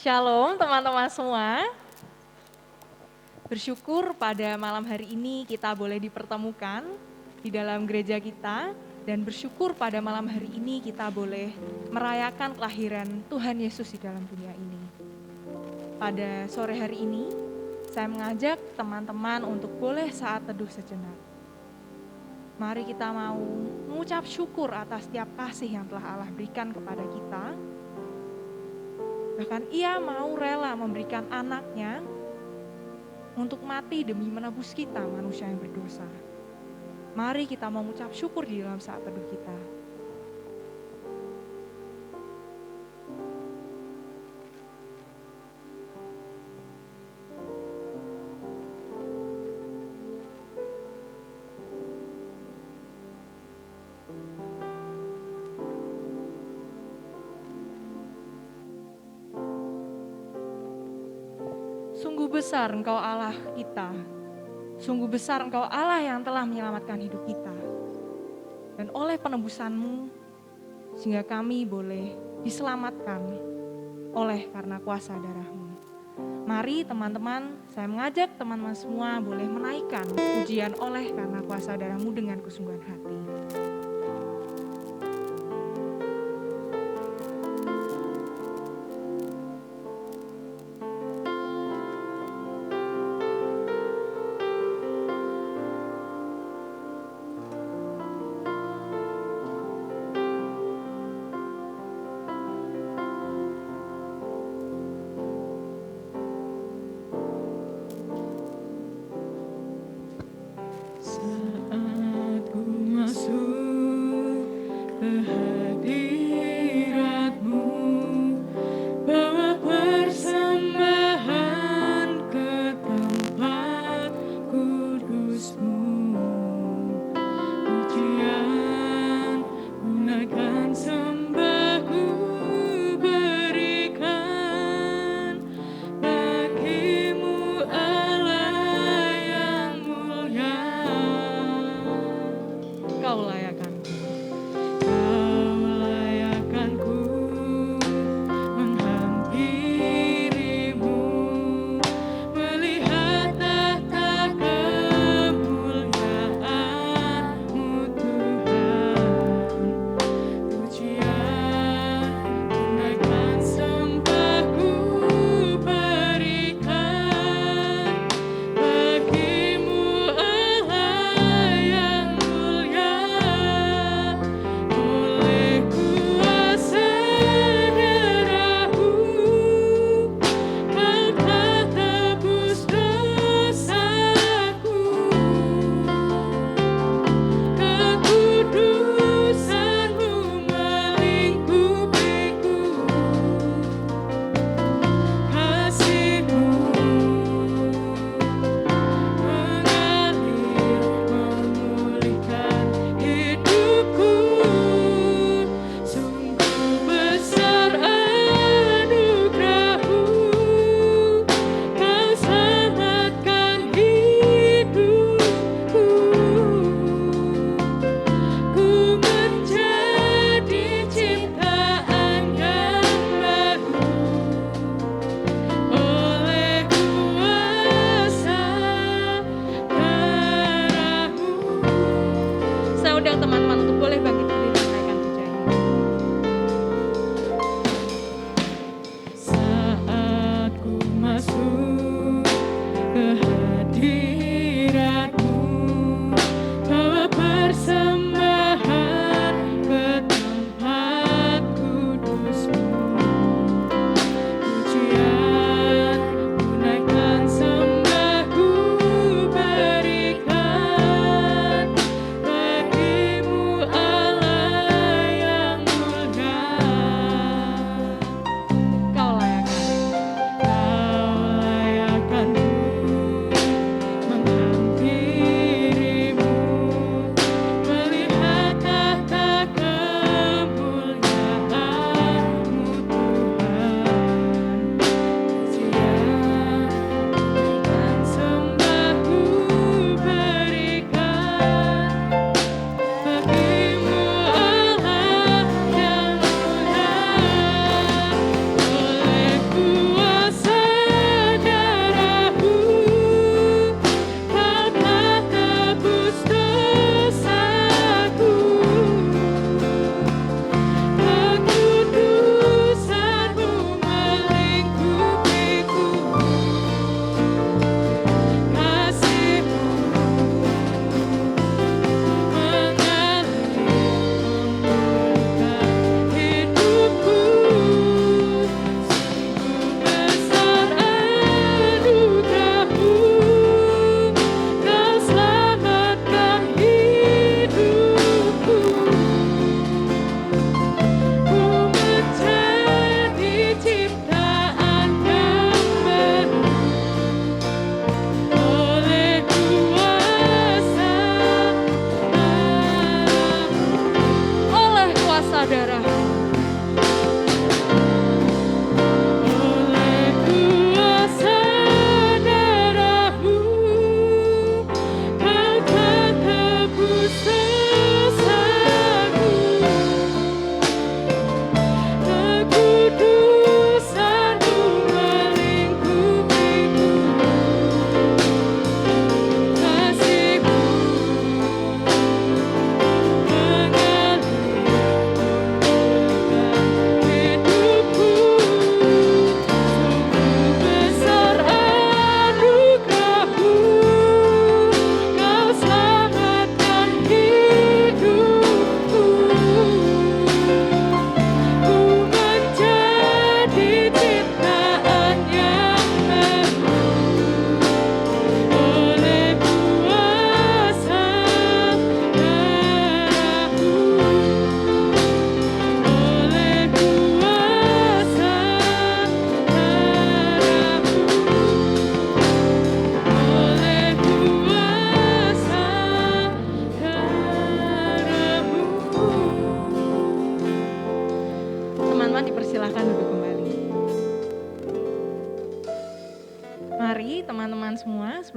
Shalom teman-teman semua. Bersyukur pada malam hari ini kita boleh dipertemukan di dalam gereja kita. Dan bersyukur pada malam hari ini kita boleh merayakan kelahiran Tuhan Yesus di dalam dunia ini. Pada sore hari ini, saya mengajak teman-teman untuk boleh saat teduh sejenak. Mari kita mau mengucap syukur atas setiap kasih yang telah Allah berikan kepada kita. Bahkan ia mau rela memberikan anaknya untuk mati demi menebus kita manusia yang berdosa. Mari kita mengucap syukur di dalam saat teduh kita. Sungguh besar Engkau Allah kita, sungguh besar Engkau Allah yang telah menyelamatkan hidup kita. Dan oleh penebusan-Mu, sehingga kami boleh diselamatkan oleh karena kuasa darah-Mu. Mari teman-teman, saya mengajak teman-teman semua boleh menaikkan pujian oleh karena kuasa darah-Mu dengan kesungguhan hati.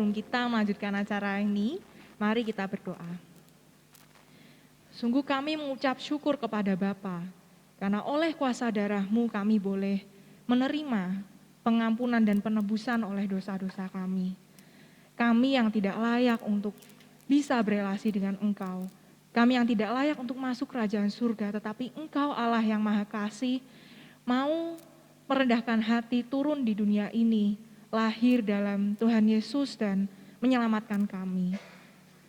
sebelum kita melanjutkan acara ini, mari kita berdoa. Sungguh kami mengucap syukur kepada Bapa, karena oleh kuasa darah-Mu kami boleh menerima pengampunan dan penebusan oleh dosa-dosa kami. Kami yang tidak layak untuk bisa berelasi dengan Engkau. Kami yang tidak layak untuk masuk kerajaan surga, tetapi Engkau Allah yang Maha Kasih mau merendahkan hati turun di dunia ini, lahir dalam Tuhan Yesus dan menyelamatkan kami.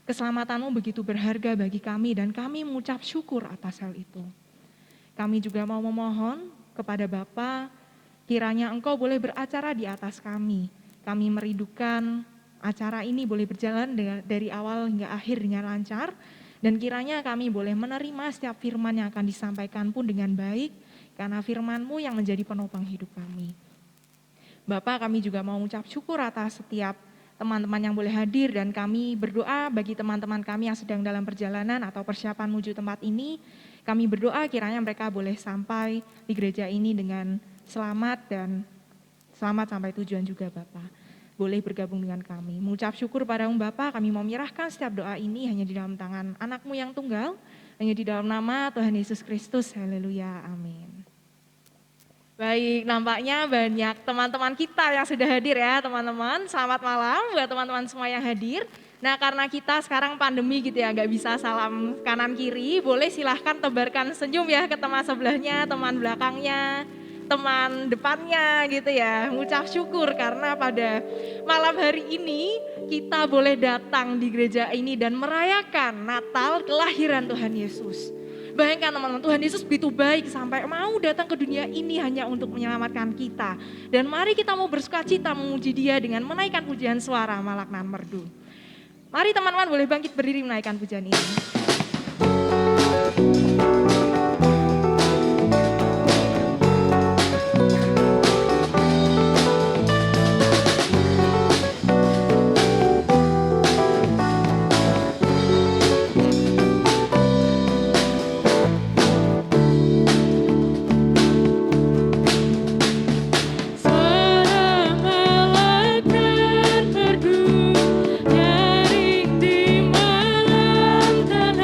Keselamatan-Mu begitu berharga bagi kami dan kami mengucap syukur atas hal itu. Kami juga mau memohon kepada Bapa, kiranya Engkau boleh beracara di atas kami. Kami merindukan acara ini boleh berjalan dari awal hingga akhir dengan lancar, dan kiranya kami boleh menerima setiap firman yang akan disampaikan pun dengan baik, karena firman-Mu yang menjadi penopang hidup kami. Bapak, kami juga mau mengucap syukur atas setiap teman-teman yang boleh hadir, dan kami berdoa bagi teman-teman kami yang sedang dalam perjalanan atau persiapan menuju tempat ini. Kami berdoa kiranya mereka boleh sampai di gereja ini dengan selamat dan selamat sampai tujuan juga Bapak. Boleh bergabung dengan kami. Mengucap syukur padamu Bapak, kami mau menyerahkan setiap doa ini hanya di dalam tangan anak-Mu yang tunggal, hanya di dalam nama Tuhan Yesus Kristus. Haleluya, amin. Baik, nampaknya banyak teman-teman kita yang sudah hadir ya teman-teman. Selamat malam buat teman-teman semua yang hadir. Nah, karena kita sekarang pandemi gitu ya, nggak bisa salam kanan kiri, boleh silahkan tebarkan senyum ya ke teman sebelahnya, teman belakangnya, teman depannya gitu ya. Mengucap syukur karena pada malam hari ini kita boleh datang di gereja ini dan merayakan Natal kelahiran Tuhan Yesus. Bayangkan teman-teman, Tuhan Yesus begitu baik sampai mau datang ke dunia ini hanya untuk menyelamatkan kita. Dan mari kita mau bersukacita memuji Dia dengan menaikkan pujian suara malaknan merdu. Mari teman-teman boleh bangkit berdiri menaikkan pujian ini. Nyaring di malam tanah.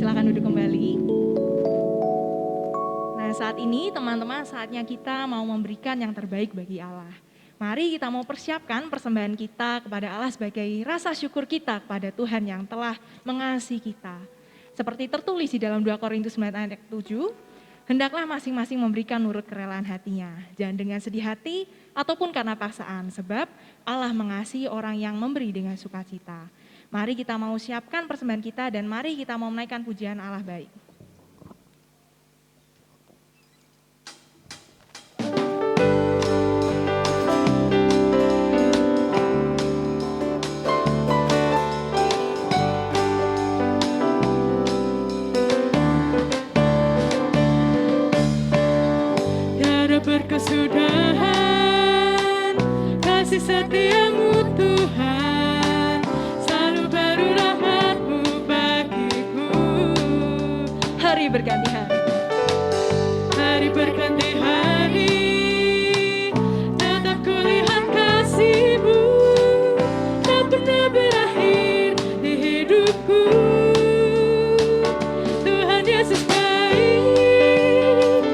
silakan duduk kembali. Nah, saat ini teman-teman saatnya kita mau memberikan yang terbaik bagi Allah. Mari kita mau persiapkan persembahan kita kepada Allah sebagai rasa syukur kita kepada Tuhan yang telah mengasihi kita. Seperti tertulis di dalam 2 Korintus 9 ayat 7, hendaklah masing-masing memberikan nurut kerelaan hatinya, jangan dengan sedih hati ataupun karena paksaan, sebab Allah mengasihi orang yang memberi dengan sukacita. Mari kita mau siapkan persembahan kita dan mari kita mau menaikkan pujian Allah baik. Berkesudahan kasih setiamu Tuhan, selalu baru rahmat-Mu bagiku. Hari berganti hari, hari berganti hari, tetap kulihat kasih-Mu, tak pernah berakhir di hidupku. Tuhan Yesus baik,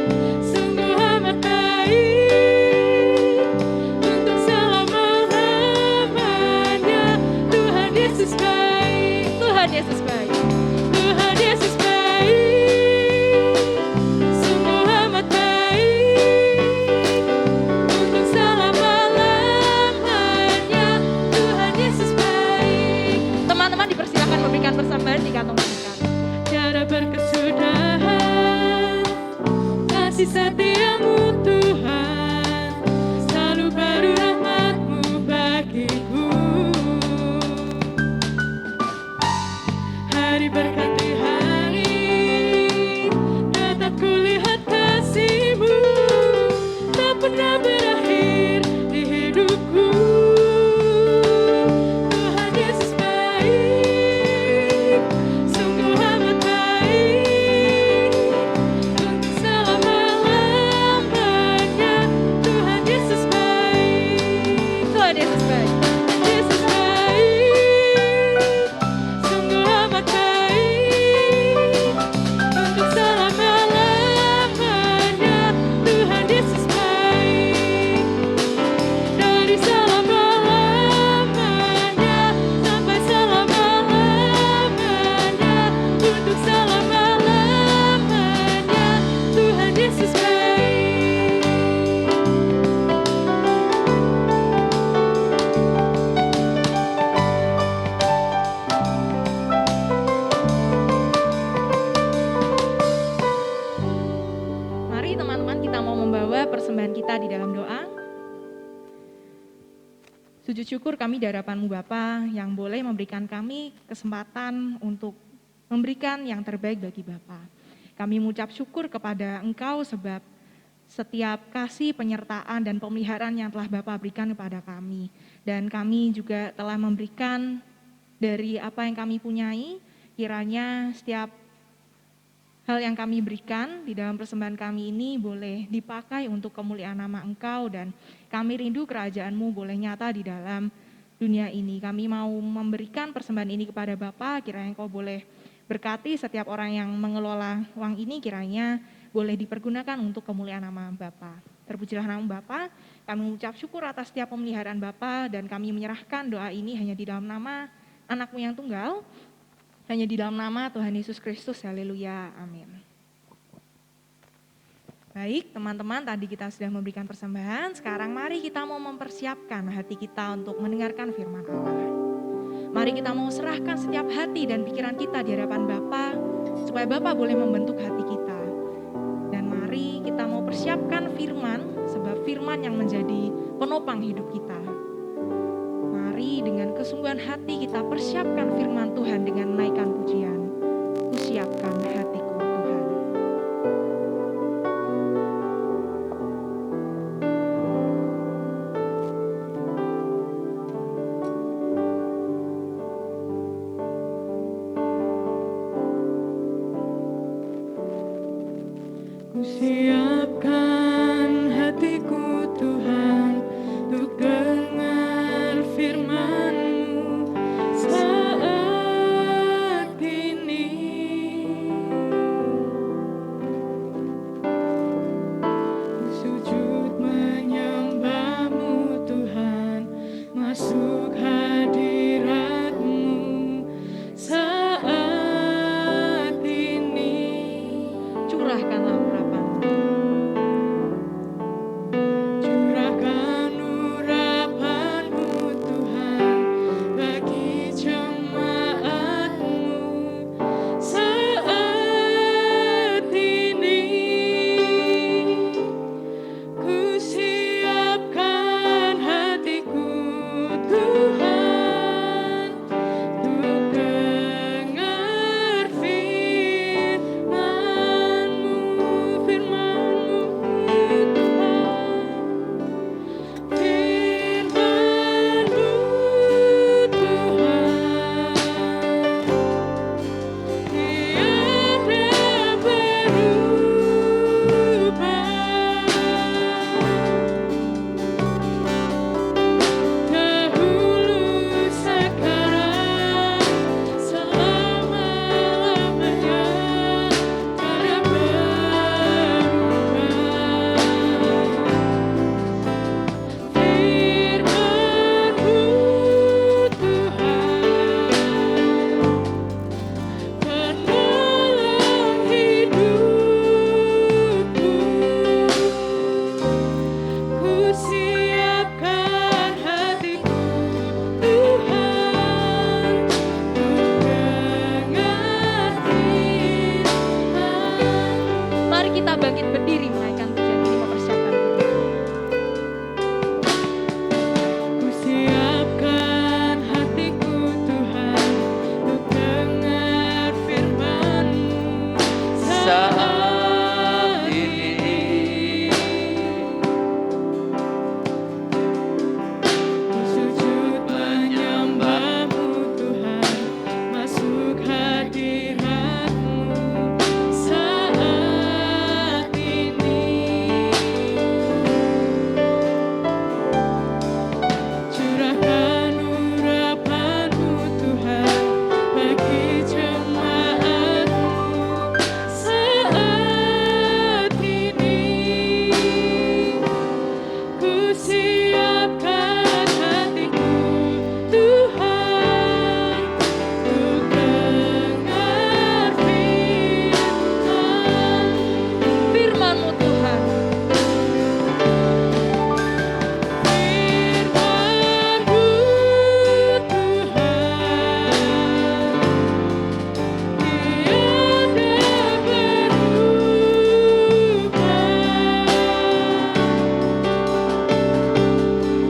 sungguh amat baik, untuk selama-lamanya. Tuhan Yesus baik, Tuhan Yesus baik. Tuhan Yesus baik, sungguh amat baik, untuk selama-lamanya. Tuhan Yesus baik. Teman-teman dipersilakan memberikan persembahan di kantong berkat. Tiada berkesudahan kasih setiamu Tuhan, selalu baru rahmat-Mu bagiku. Hari berganti hari, tetap kulihat kasih-Mu, tak pernah berakhir di hidupku. Tuhan Yesus baik, sungguh amat baik, untuk selama-lamanya. Tuhan Yesus baik, Tuhan Yesus baik. Yesus baik, sungguh amat baik, untuk selama-lamanya. Tuhan Yesus baik, dari selama-lamanya sampai selama-lamanya, untuk selama-lamanya. Tuhan Yesus baik. Mari teman-teman kita mau membawa persembahan kita di dalam doa. Sujud syukur kami di hadapan-Mu Bapa yang boleh memberikan kami kesempatan untuk memberikan yang terbaik bagi Bapa. Kami mengucap syukur kepada Engkau sebab setiap kasih, penyertaan, dan pemeliharaan yang telah Bapa berikan kepada kami. Dan kami juga telah memberikan dari apa yang kami punyai, kiranya setiap hal yang kami berikan di dalam persembahan kami ini boleh dipakai untuk kemuliaan nama Engkau dan kami rindu kerajaan-Mu boleh nyata di dalam dunia ini. Kami mau memberikan persembahan ini kepada Bapa, kiranya Engkau boleh berkati setiap orang yang mengelola uang ini, kiranya boleh dipergunakan untuk kemuliaan nama Bapa. Terpujilah nama Bapa, kami mengucap syukur atas setiap pemeliharaan Bapa dan kami menyerahkan doa ini hanya di dalam nama anak-Mu yang tunggal, hanya di dalam nama Tuhan Yesus Kristus, haleluya, amin. Baik teman-teman, tadi kita sudah memberikan persembahan, sekarang mari kita mau mempersiapkan hati kita untuk mendengarkan firman Allah. Mari kita mau serahkan setiap hati dan pikiran kita di hadapan Bapa, supaya Bapa boleh membentuk hati kita. Dan mari kita mau persiapkan firman, sebab firman yang menjadi penopang hidup kita. Mari dengan kesungguhan hati kita persiapkan firman Tuhan dengan menaikkan pujian. Kusiapkan hatiku Tuhan. Kusiapkan hatiku Tuhan, untuk dengar firman-Mu saat ini. bangkit berdiri menaikkan pujian ini, mempersiapkan diri. Ku siapkan hatiku Tuhan untuk dengar firman-Mu saat ini. Ku sujud menyembah-Mu Tuhan, masuk hadirat-Mu saat ini. Curahkan urapan-Mu Tuhan bagi jemaat-Mu saat ini. Ku siapkan hatiku Tuhan untuk dengar firman-Mu. Firman-Mu Tuhan, Firman-Mu Tuhan, tiada berubah. Dahulu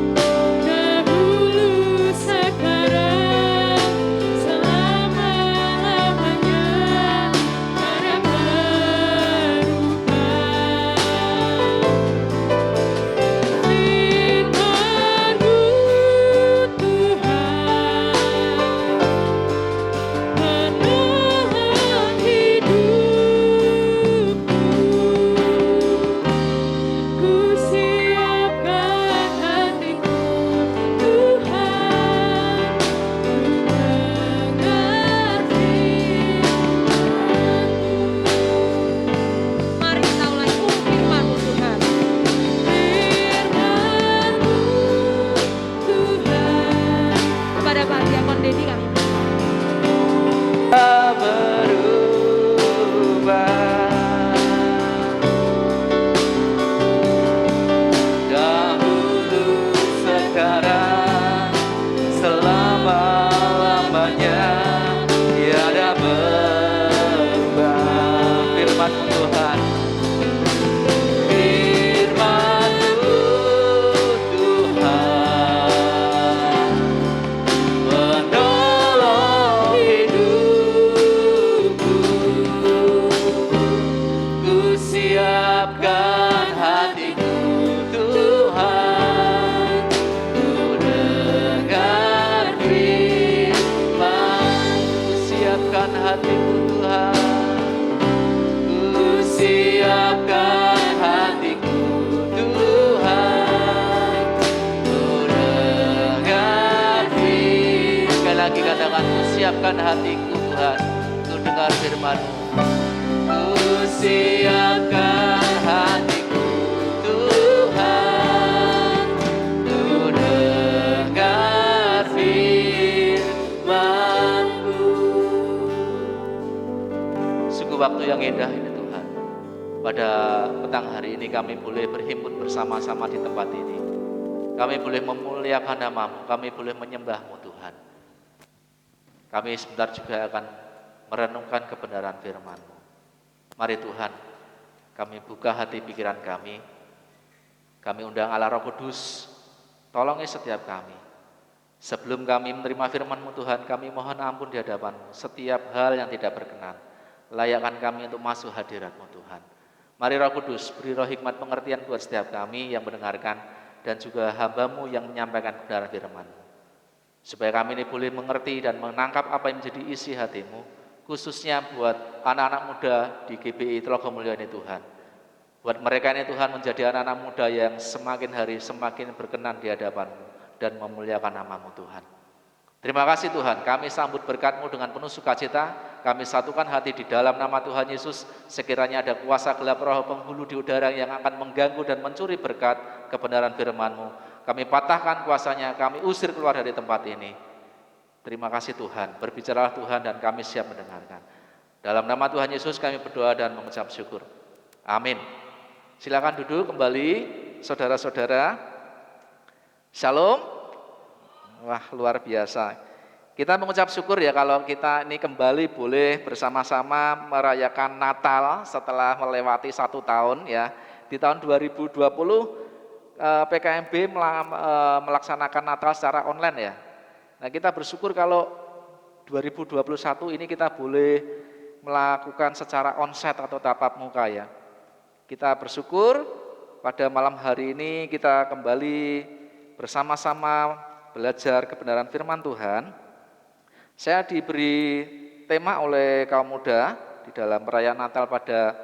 sekarang selama-lamanya tiada berubah. Firman-Mu Tuhan, penolong hidupku. Ku siapkan hatiku Tuhan untuk dengar firman-Mu. mari kita ulangi firman-Mu Tuhan. Firman-Mu Tuhan, Kepada Pak Diakon Dedi kami Tak berubah. Dahulu sekarang selama-lamanya tiada berubah. Firman-Mu Tuhan, Firman-Mu Tuhan, menolong hidupku. Ku siapkan hatiku Tuhan, ku dengar firman. Ku siapkan hatiku Tuhan, ku siapkan hatiku Tuhan, ku dengar firman. Sekali lagi katakan, ku siapkan hatiku Tuhan, ku dengar firman-Mu. Ku siapkan hatiku Tuhan, ku dengar firman-Mu. Sungguh waktu yang indah ini Tuhan. Pada petang hari ini kami boleh berhimpun bersama-sama di tempat ini. Kami boleh memuliakan nama-Mu, kami boleh menyembah-Mu Tuhan. Kami sebentar juga akan merenungkan kebenaran firman-Mu. Mari Tuhan, kami buka hati pikiran kami. Kami undang Allah Roh Kudus, tolongi setiap kami. Sebelum kami menerima firman-Mu Tuhan, kami mohon ampun di hadapan-Mu. Setiap hal yang tidak berkenan, layakkan kami untuk masuk hadirat-Mu Tuhan. Mari Roh Kudus, beri roh hikmat pengertian buat setiap kami yang mendengarkan, dan juga hamba-Mu yang menyampaikan kebenaran firman-Mu. Supaya kami ini boleh mengerti dan menangkap apa yang menjadi isi hati-Mu, khususnya buat anak-anak muda di GBI Telogomulyo ini Tuhan. Buat mereka ini Tuhan menjadi anak-anak muda yang semakin hari semakin berkenan di hadapan-Mu dan memuliakan nama-Mu Tuhan. Terima kasih Tuhan, kami sambut berkat-Mu dengan penuh sukacita, kami satukan hati di dalam nama Tuhan Yesus. Sekiranya ada kuasa gelap roh penghulu di udara yang akan mengganggu dan mencuri berkat kebenaran firman-Mu, kami patahkan kuasanya, kami usir keluar dari tempat ini. Terima kasih Tuhan, berbicaralah Tuhan dan kami siap mendengarkan. Dalam nama Tuhan Yesus kami berdoa dan mengucap syukur. Amin. Silakan duduk kembali saudara-saudara. Shalom. Wah, luar biasa. Kita mengucap syukur ya kalau kita ini kembali boleh bersama-sama merayakan Natal setelah melewati 1 tahun ya. Di tahun 2020 PKMB melaksanakan Natal secara online ya. Nah kita bersyukur kalau 2021 ini kita boleh melakukan secara onsite atau tatap muka ya. Kita bersyukur pada malam hari ini kita kembali bersama-sama belajar kebenaran firman Tuhan. Saya diberi tema oleh kaum muda di dalam perayaan Natal pada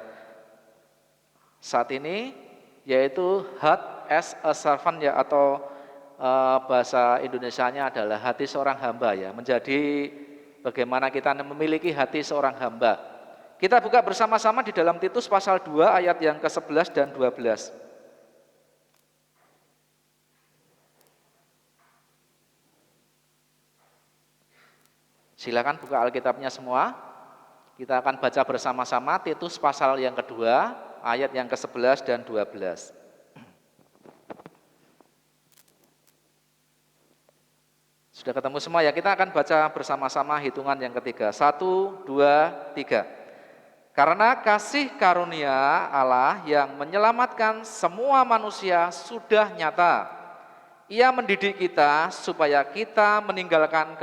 saat ini, yaitu Heart as a Servant ya, atau bahasa Indonesianya adalah hati seorang hamba ya, menjadi bagaimana kita memiliki hati seorang hamba. Kita buka bersama-sama di dalam Titus pasal 2 ayat yang ke-11 dan 12. Silakan buka Alkitabnya semua. Kita akan baca bersama-sama Titus pasal yang kedua, ayat yang ke-11 dan 12. Sudah ketemu semua ya, kita akan baca bersama-sama hitungan yang ketiga. 1, 2, 3. Karena kasih karunia Allah yang menyelamatkan semua manusia sudah nyata. Ia mendidik kita supaya kita meninggalkan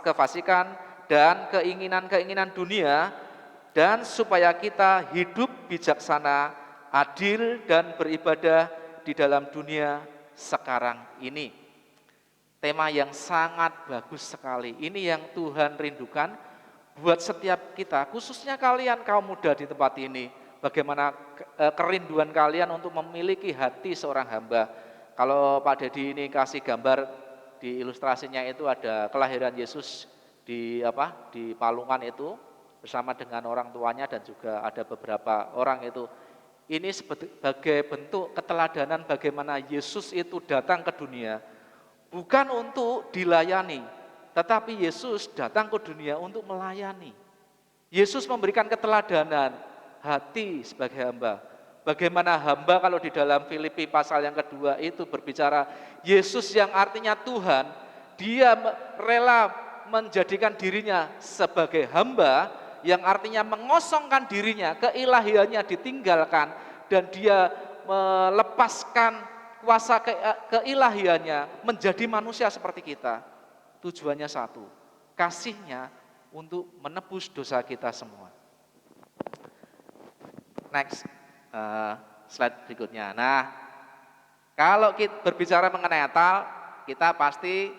kefasikan dan keinginan-keinginan dunia, dan supaya kita hidup bijaksana, adil, dan beribadah di dalam dunia sekarang ini. Tema yang sangat bagus sekali. Ini yang Tuhan rindukan buat setiap kita, khususnya kalian kaum muda di tempat ini. Bagaimana kerinduan kalian untuk memiliki hati seorang hamba. Kalau Pak Dedi ini kasih gambar di ilustrasinya itu ada kelahiran Yesus di palungan itu bersama dengan orang tuanya dan juga ada beberapa orang itu. Ini sebagai bentuk keteladanan bagaimana Yesus itu datang ke dunia bukan untuk dilayani, tetapi Yesus datang ke dunia untuk melayani. Yesus memberikan keteladanan hati sebagai hamba. Bagaimana hamba kalau di dalam Filipi pasal yang kedua itu berbicara Yesus yang artinya Tuhan, dia rela menjadikan dirinya sebagai hamba yang artinya mengosongkan dirinya, keilahiannya ditinggalkan dan dia melepaskan kuasa keilahiannya menjadi manusia seperti kita. Tujuannya satu, kasihnya untuk menebus dosa kita semua. Next, slide berikutnya. Nah, kalau kita berbicara mengenai Natal, kita pasti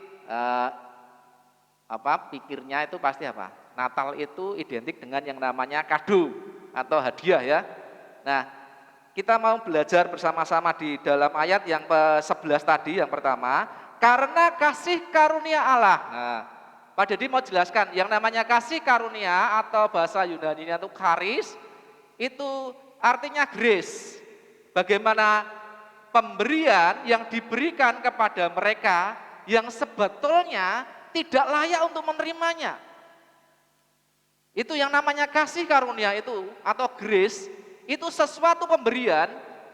pikirnya itu pasti apa? Natal itu identik dengan yang namanya kado atau hadiah ya. Nah, kita mau belajar bersama-sama di dalam ayat yang ke-11 tadi yang pertama, karena kasih karunia Allah. Nah, Pak Dedi mau jelaskan yang namanya kasih karunia atau bahasa Yunani-nya itu charis, itu artinya grace. Bagaimana pemberian yang diberikan kepada mereka yang sebetulnya tidak layak untuk menerimanya. Itu yang namanya kasih karunia itu atau grace, itu sesuatu pemberian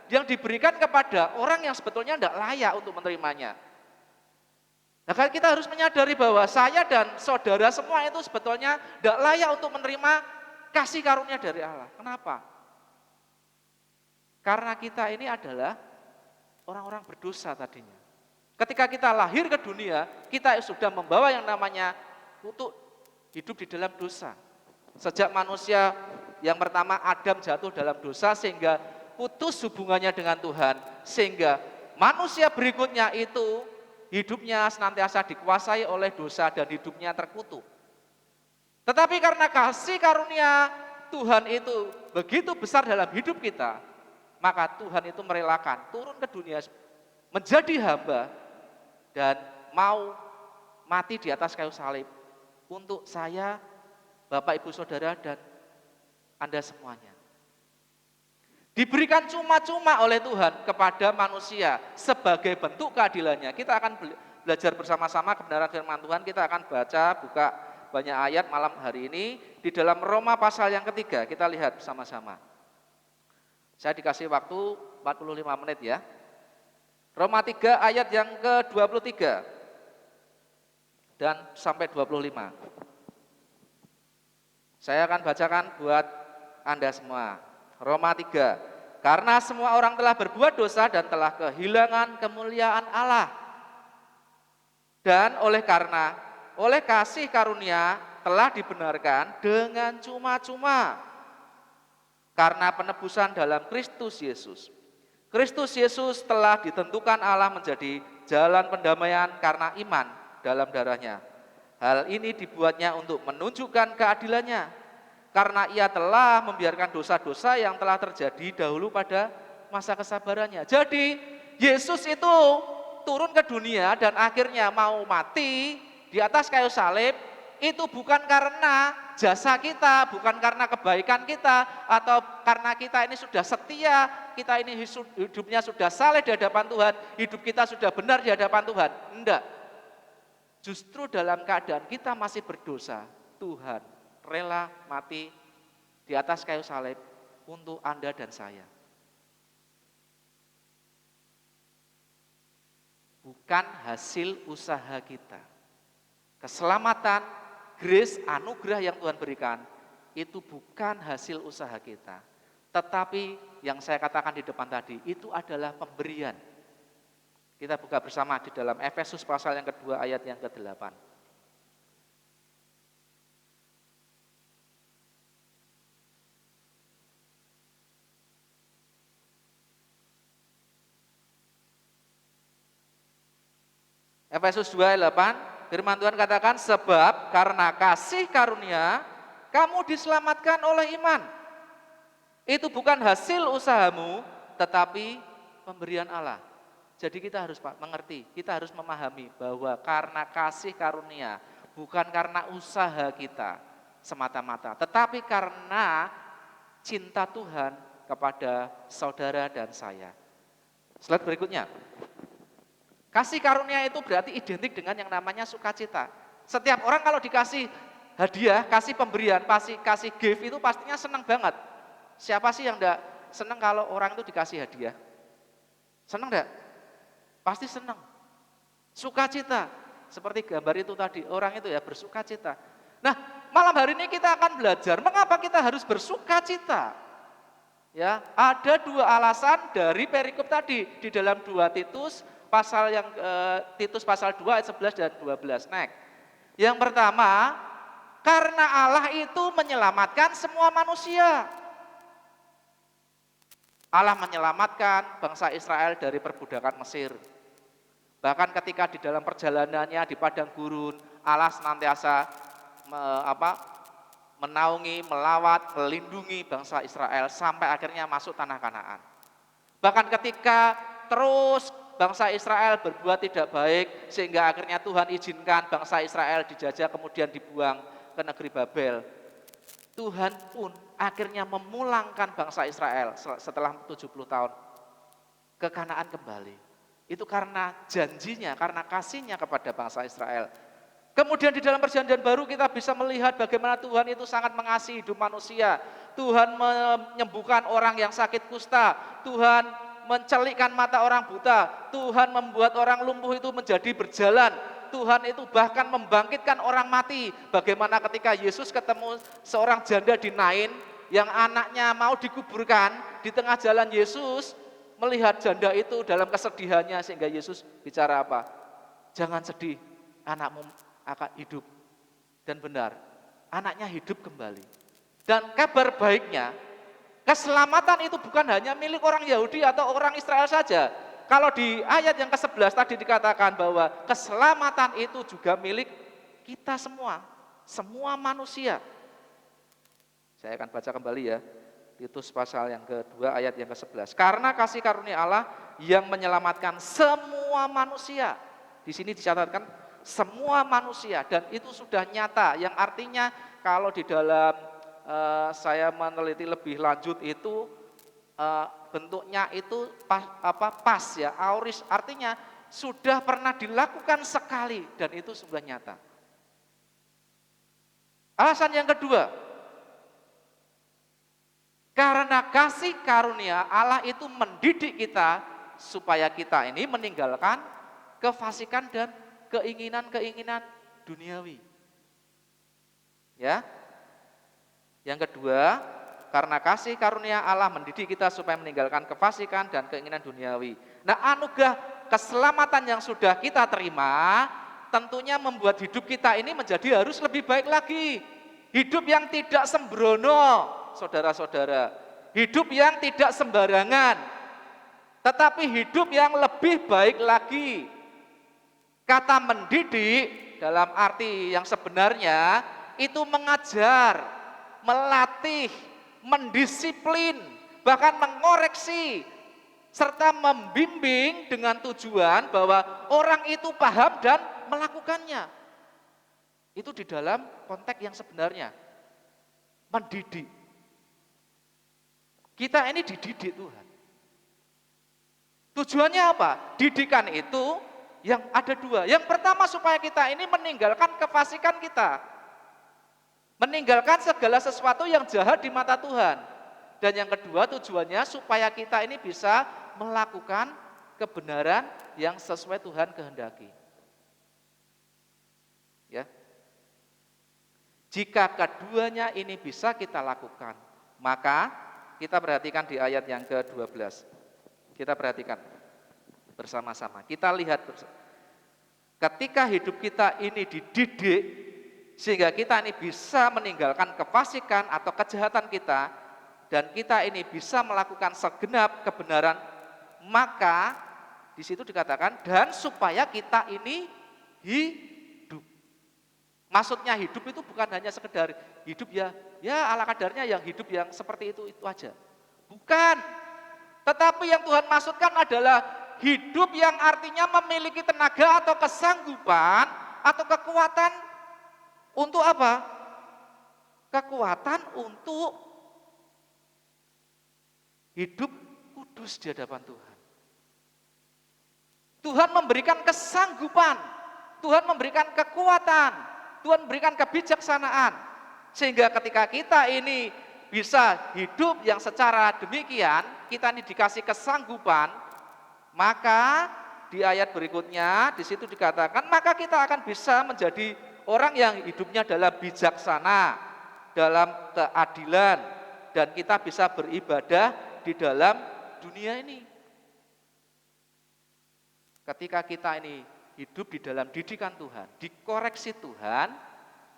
yang diberikan kepada orang yang sebetulnya tidak layak untuk menerimanya. Nah, kan kita harus menyadari bahwa saya dan saudara semua itu sebetulnya tidak layak untuk menerima kasih karunia dari Allah. Kenapa? Karena kita ini adalah orang-orang berdosa tadinya. Ketika kita lahir ke dunia, kita sudah membawa yang namanya untuk hidup di dalam dosa. Sejak manusia yang pertama Adam jatuh dalam dosa sehingga putus hubungannya dengan Tuhan. Sehingga manusia berikutnya itu hidupnya senantiasa dikuasai oleh dosa dan hidupnya terkutuk. Tetapi karena kasih karunia Tuhan itu begitu besar dalam hidup kita, maka Tuhan itu merelakan turun ke dunia menjadi hamba dan mau mati di atas kayu salib untuk saya, Bapak, Ibu, Saudara, dan Anda semuanya. Diberikan cuma-cuma oleh Tuhan kepada manusia sebagai bentuk keadilannya. Kita akan belajar bersama-sama kebenaran firman Tuhan. Kita akan buka banyak ayat malam hari ini di dalam Roma pasal yang ketiga. Kita lihat bersama-sama. Saya dikasih waktu 45 menit ya. Roma 3 ayat yang ke-23. dan sampai 25. Saya akan bacakan buat Anda semua. Roma 3. Karena semua orang telah berbuat dosa dan telah kehilangan kemuliaan Allah. Dan oleh kasih karunia telah dibenarkan dengan cuma-cuma karena penebusan dalam Kristus Yesus. Kristus Yesus telah ditentukan Allah menjadi jalan pendamaian karena iman dalam darahnya. Hal ini dibuatnya untuk menunjukkan keadilannya, karena ia telah membiarkan dosa-dosa yang telah terjadi dahulu pada masa kesabarannya. Jadi Yesus itu turun ke dunia dan akhirnya mau mati di atas kayu salib, itu bukan karena jasa kita, bukan karena kebaikan kita, atau karena kita ini sudah setia, kita ini hidupnya sudah saleh di hadapan Tuhan, hidup kita sudah benar di hadapan Tuhan. Enggak. Justru dalam keadaan kita masih berdosa, Tuhan rela mati di atas kayu salib untuk Anda dan saya. Bukan hasil usaha kita. Keselamatan, grace, anugerah yang Tuhan berikan, itu bukan hasil usaha kita. Tetapi yang saya katakan di depan tadi, itu adalah pemberian. Kita buka bersama di dalam Efesus pasal yang kedua ayat yang ke-8. Efesus 2 ayat 8, firman Tuhan katakan, sebab karena kasih karunia kamu diselamatkan oleh iman. Itu bukan hasil usahamu, tetapi pemberian Allah. Jadi kita harus mengerti, kita harus memahami bahwa karena kasih karunia, bukan karena usaha kita semata-mata, tetapi karena cinta Tuhan kepada saudara dan saya. Slide berikutnya. Kasih karunia itu berarti identik dengan yang namanya sukacita. Setiap orang kalau dikasih hadiah, kasih pemberian, kasih gift itu pastinya senang banget. Siapa sih yang enggak senang kalau orang itu dikasih hadiah? Senang enggak? Pasti senang. Sukacita. Seperti gambar itu tadi, orang itu ya bersukacita. Nah, malam hari ini kita akan belajar mengapa kita harus bersukacita. Ya, ada dua alasan dari perikop tadi di dalam 2 Titus Titus pasal 2 ayat 11 dan 12. Next. Yang pertama, karena Allah itu menyelamatkan semua manusia. Allah menyelamatkan bangsa Israel dari perbudakan Mesir. Bahkan ketika di dalam perjalanannya di padang gurun, Allah senantiasa menaungi, melawat, melindungi bangsa Israel sampai akhirnya masuk tanah Kanaan. Bahkan ketika terus bangsa Israel berbuat tidak baik sehingga akhirnya Tuhan izinkan bangsa Israel dijajah kemudian dibuang ke negeri Babel. Tuhan pun akhirnya memulangkan bangsa Israel setelah 70 tahun ke Kanaan kembali. Itu karena janjinya, karena kasihnya kepada bangsa Israel. Kemudian di dalam perjanjian baru kita bisa melihat bagaimana Tuhan itu sangat mengasihi hidup manusia. Tuhan menyembuhkan orang yang sakit kusta. Tuhan mencelikkan mata orang buta. Tuhan membuat orang lumpuh itu menjadi berjalan. Tuhan itu bahkan membangkitkan orang mati. Bagaimana ketika Yesus ketemu seorang janda di Nain yang anaknya mau dikuburkan di tengah jalan, Yesus melihat janda itu dalam kesedihannya sehingga Yesus bicara apa? Jangan sedih, anakmu akan hidup. Dan benar, anaknya hidup kembali. Dan kabar baiknya, keselamatan itu bukan hanya milik orang Yahudi atau orang Israel saja. Kalau di ayat yang ke-11 tadi dikatakan bahwa keselamatan itu juga milik kita semua manusia. Saya akan baca kembali ya, Titus pasal yang kedua ayat yang ke-11. Karena kasih karunia Allah yang menyelamatkan semua manusia. Di sini dicatatkan semua manusia dan itu sudah nyata. Yang artinya kalau di dalam saya meneliti lebih lanjut itu bentuknya itu pas ya, auris, artinya sudah pernah dilakukan sekali dan itu sudah nyata. Alasan yang kedua, karena kasih karunia Allah itu mendidik kita supaya kita ini meninggalkan kefasikan dan keinginan-keinginan duniawi. Ya. Yang kedua, karena kasih karunia Allah mendidik kita supaya meninggalkan kefasikan dan keinginan duniawi. Nah, anugerah keselamatan yang sudah kita terima tentunya membuat hidup kita ini menjadi harus lebih baik lagi. Hidup yang tidak sembrono, saudara-saudara. Hidup yang tidak sembarangan, tetapi hidup yang lebih baik lagi. Kata mendidik dalam arti yang sebenarnya itu mengajar, melatih, mendisiplin, bahkan mengoreksi, serta membimbing dengan tujuan bahwa orang itu paham dan melakukannya. Itu di dalam konteks yang sebenarnya, mendidik. Kita ini dididik Tuhan. Tujuannya apa? Didikan itu yang ada dua. Yang pertama supaya kita ini meninggalkan kefasikan kita. Meninggalkan segala sesuatu yang jahat di mata Tuhan. Dan yang kedua tujuannya supaya kita ini bisa melakukan kebenaran yang sesuai Tuhan kehendaki. Ya. Jika keduanya ini bisa kita lakukan, maka kita perhatikan di ayat yang ke-12. Kita perhatikan bersama-sama. Kita lihat bersama. Ketika hidup kita ini dididik, sehingga kita ini bisa meninggalkan kefasikan atau kejahatan kita, dan kita ini bisa melakukan segenap kebenaran, maka di situ dikatakan, dan supaya kita ini hidup. Maksudnya hidup itu bukan hanya sekedar hidup ya ala kadarnya yang hidup yang seperti itu aja. Bukan. Tetapi yang Tuhan maksudkan adalah hidup yang artinya memiliki tenaga atau kesanggupan atau kekuatan untuk apa? Kekuatan untuk hidup kudus di hadapan Tuhan. Tuhan memberikan kesanggupan, Tuhan memberikan kekuatan, Tuhan memberikan kebijaksanaan. Sehingga ketika kita ini bisa hidup yang secara demikian, kita ini dikasih kesanggupan, maka di ayat berikutnya di situ dikatakan, maka kita akan bisa menjadi orang yang hidupnya dalam bijaksana, dalam keadilan, dan kita bisa beribadah di dalam dunia ini. Ketika kita ini hidup di dalam didikan Tuhan, dikoreksi Tuhan,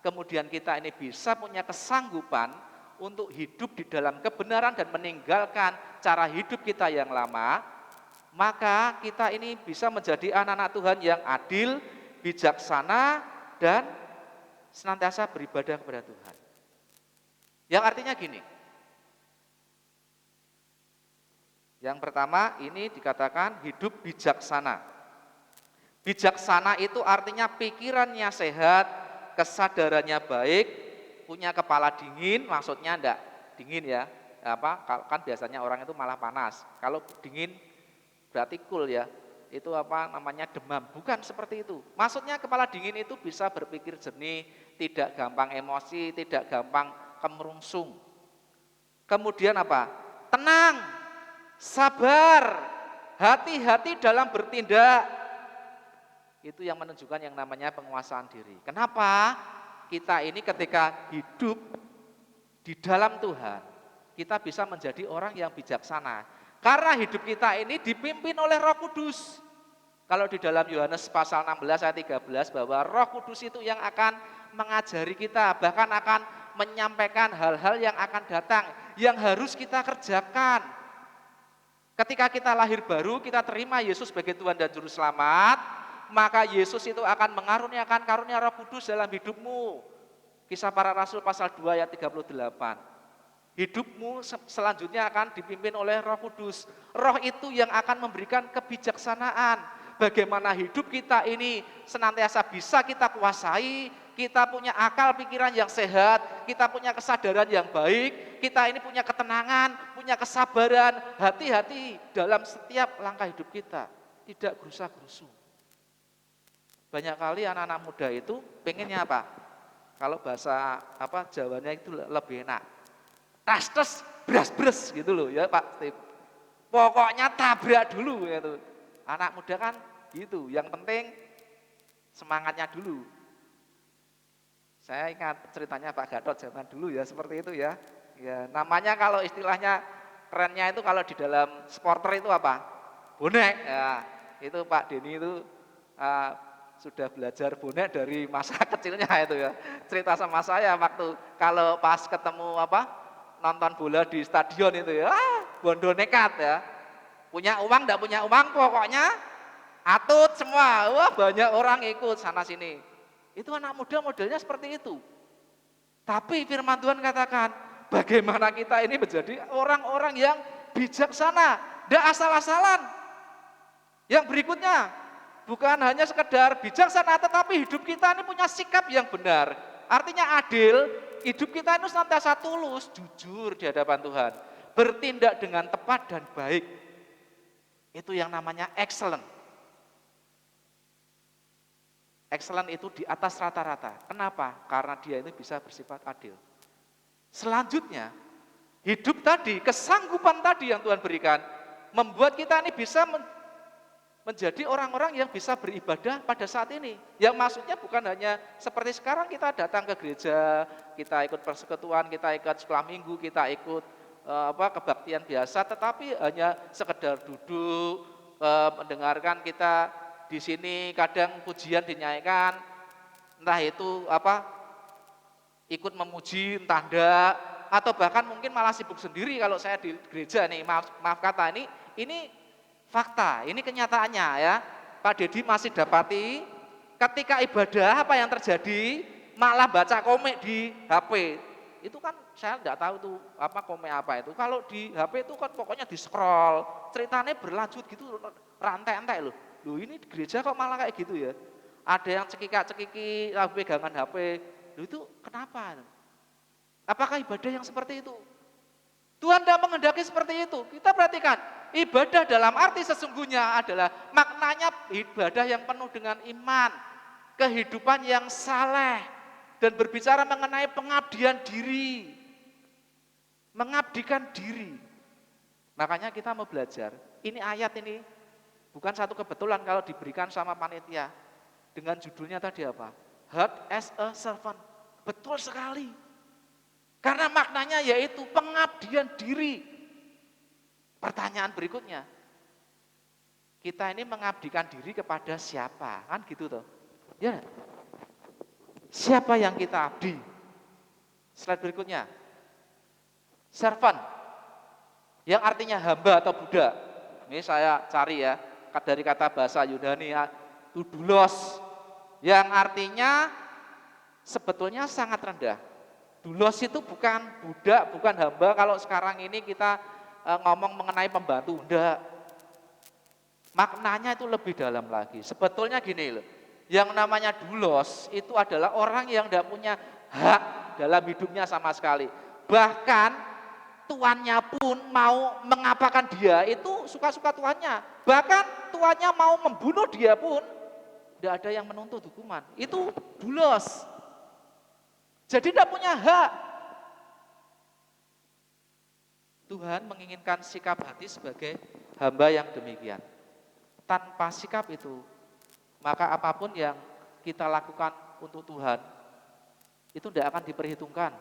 kemudian kita ini bisa punya kesanggupan untuk hidup di dalam kebenaran dan meninggalkan cara hidup kita yang lama, maka kita ini bisa menjadi anak-anak Tuhan yang adil, bijaksana, dan senantiasa beribadah kepada Tuhan. Yang artinya gini, yang pertama ini dikatakan hidup bijaksana. Bijaksana itu artinya pikirannya sehat, kesadarannya baik, punya kepala dingin, maksudnya enggak dingin ya, kan biasanya orang itu malah panas. Kalau dingin berarti cool ya, itu namanya demam, bukan seperti itu. Maksudnya kepala dingin itu bisa berpikir jernih, tidak gampang emosi, tidak gampang kemerungsung. Kemudian tenang, sabar, hati-hati dalam bertindak. Itu yang menunjukkan yang namanya penguasaan diri. Kenapa? Kita ini ketika hidup di dalam Tuhan, kita bisa menjadi orang yang bijaksana. Karena hidup kita ini dipimpin oleh Roh Kudus. Kalau di dalam Yohanes pasal 16 ayat 13 bahwa Roh Kudus itu yang akan mengajari kita, bahkan akan menyampaikan hal-hal yang akan datang, yang harus kita kerjakan. Ketika kita lahir baru, kita terima Yesus sebagai Tuhan dan Juru Selamat, maka Yesus itu akan mengaruniakan karunia Roh Kudus dalam hidupmu. Kisah Para Rasul pasal 2 ayat 38. Hidupmu selanjutnya akan dipimpin oleh Roh Kudus. Roh itu yang akan memberikan kebijaksanaan. Bagaimana hidup kita ini senantiasa bisa kita kuasai, kita punya akal pikiran yang sehat, kita punya kesadaran yang baik, kita ini punya ketenangan, punya kesabaran, hati-hati dalam setiap langkah hidup kita, tidak gerusa-gerusu. Banyak kali anak-anak muda itu pengennya apa? Kalau bahasa Jawanya itu lebih enak. Tas-tas, bras-bras gitu loh ya Pak Steve. Pokoknya tabrak dulu gitu. Anak muda kan gitu, yang penting semangatnya dulu. Saya ingat ceritanya Pak Gatot zaman dulu ya seperti itu ya. Ya, namanya kalau istilahnya kerennya itu kalau di dalam supporter itu apa? Bonek. Ya, itu Pak Denny itu uh, sudah belajar bonek dari masa kecilnya itu ya. Cerita sama saya waktu kalau pas ketemu apa? Nonton bola di stadion itu ya. Bondo nekat ya. Punya uang enggak punya uang pokoknya atut semua. Wah, banyak orang ikut sana sini. Itu anak muda modelnya seperti itu. Tapi firman Tuhan katakan, bagaimana kita ini menjadi orang-orang yang bijaksana, tidak asal-asalan. Yang berikutnya, bukan hanya sekedar bijaksana, tetapi hidup kita ini punya sikap yang benar. Artinya adil, hidup kita ini senantiasa tulus, jujur di hadapan Tuhan. Bertindak dengan tepat dan baik. Itu yang namanya excellent. Excellent itu di atas rata-rata. Kenapa? Karena dia itu bisa bersifat adil. Selanjutnya, hidup tadi, kesanggupan tadi yang Tuhan berikan, membuat kita ini bisa menjadi orang-orang yang bisa beribadah pada saat ini. Yang maksudnya bukan hanya seperti sekarang kita datang ke gereja, kita ikut persekutuan, kita ikut sekolah minggu, kita ikut kebaktian biasa, tetapi hanya sekedar duduk, mendengarkan kita. Di sini kadang pujian dinyanyikan, entah itu ikut memuji, entah enggak, atau bahkan mungkin malah sibuk sendiri kalau saya di gereja nih, maaf kata ini fakta, ini kenyataannya ya. Pak Dedi masih dapati ketika ibadah apa yang terjadi, malah baca komik di HP. Itu kan saya enggak tahu tuh komik apa itu. Kalau di HP itu kan pokoknya di scroll, ceritanya berlanjut gitu, rantai-rantai loh. Loh ini di gereja kok malah kayak gitu ya. Ada yang cekikak-cekiki, pegangan HP. Loh itu kenapa? Apakah ibadah yang seperti itu? Tuhan tidak menghendaki seperti itu. Kita perhatikan, ibadah dalam arti sesungguhnya adalah maknanya ibadah yang penuh dengan iman, kehidupan yang saleh, dan berbicara mengenai pengabdian diri. Mengabdikan diri. Makanya kita mau belajar, ini ayat ini bukan satu kebetulan kalau diberikan sama panitia. Dengan judulnya tadi apa? Heart as a servant. Betul sekali. Karena maknanya yaitu pengabdian diri. Pertanyaan berikutnya, kita ini mengabdikan diri kepada siapa? Kan gitu toh. Ya. Siapa yang kita abdi? Slide berikutnya. Servant. Yang artinya hamba atau budak. Ini saya cari ya. Dari kata bahasa Yunani doulos, yang artinya sebetulnya sangat rendah. Doulos itu bukan budak, bukan hamba. Kalau sekarang ini kita ngomong mengenai pembantu, enggak. Maknanya itu lebih dalam lagi. Sebetulnya gini loh, yang namanya doulos itu adalah orang yang tidak punya hak dalam hidupnya sama sekali. Bahkan tuannya pun mau mengapakan dia itu suka-suka tuannya. Bahkan tuannya mau membunuh dia pun tidak ada yang menuntut hukuman. Itu doulos. Jadi tidak punya hak. Tuhan menginginkan sikap hati sebagai hamba yang demikian. Tanpa sikap itu, maka apapun yang kita lakukan untuk Tuhan itu tidak akan diperhitungkan.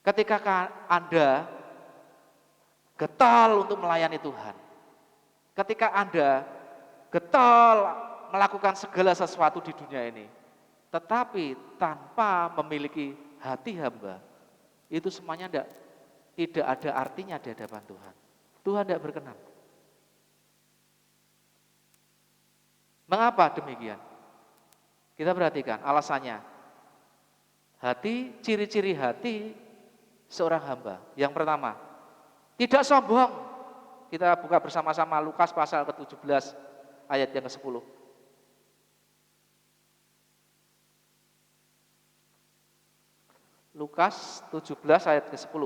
Ketika Anda getol untuk melayani Tuhan, ketika Anda getol melakukan segala sesuatu di dunia ini, tetapi tanpa memiliki hati hamba, itu semuanya tidak ada artinya di hadapan Tuhan. Tuhan tidak berkenan. Mengapa demikian? Kita perhatikan alasannya. Hati, ciri-ciri hati seorang hamba. Yang pertama, tidak sombong. Kita buka bersama-sama Lukas pasal ke-17 ayat yang ke-10. Lukas 17 ayat ke-10.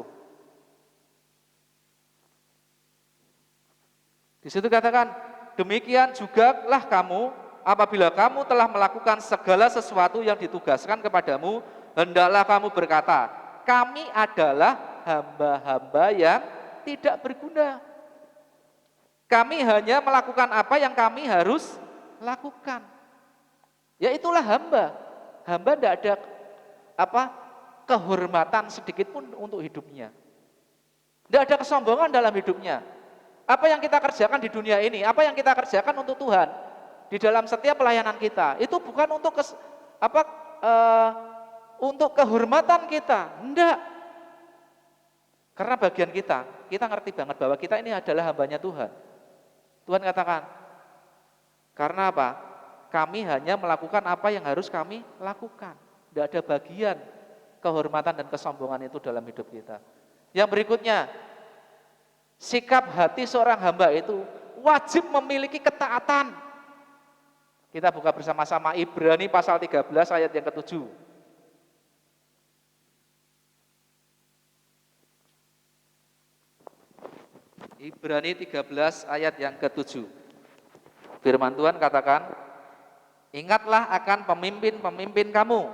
Di situ katakan, demikian jugalah kamu apabila kamu telah melakukan segala sesuatu yang ditugaskan kepadamu, hendaklah kamu berkata, kami adalah hamba-hamba yang tidak berguna. Kami hanya melakukan apa yang kami harus lakukan. Ya itulah hamba. Hamba tidak ada apa kehormatan sedikit pun untuk hidupnya. Tidak ada kesombongan dalam hidupnya. Apa yang kita kerjakan di dunia ini, apa yang kita kerjakan untuk Tuhan di dalam setiap pelayanan kita, itu bukan untuk untuk kehormatan kita, enggak. Karena bagian kita ngerti banget bahwa kita ini adalah hambanya Tuhan. Tuhan katakan, karena apa? Kami hanya melakukan apa yang harus kami lakukan. Tidak ada bagian kehormatan dan kesombongan itu dalam hidup kita. Yang berikutnya, sikap hati seorang hamba itu wajib memiliki ketaatan. Kita buka bersama-sama Ibrani pasal 13 ayat yang ke-7. Ibrani 13 ayat yang ke-7. Firman Tuhan katakan, ingatlah akan pemimpin-pemimpin kamu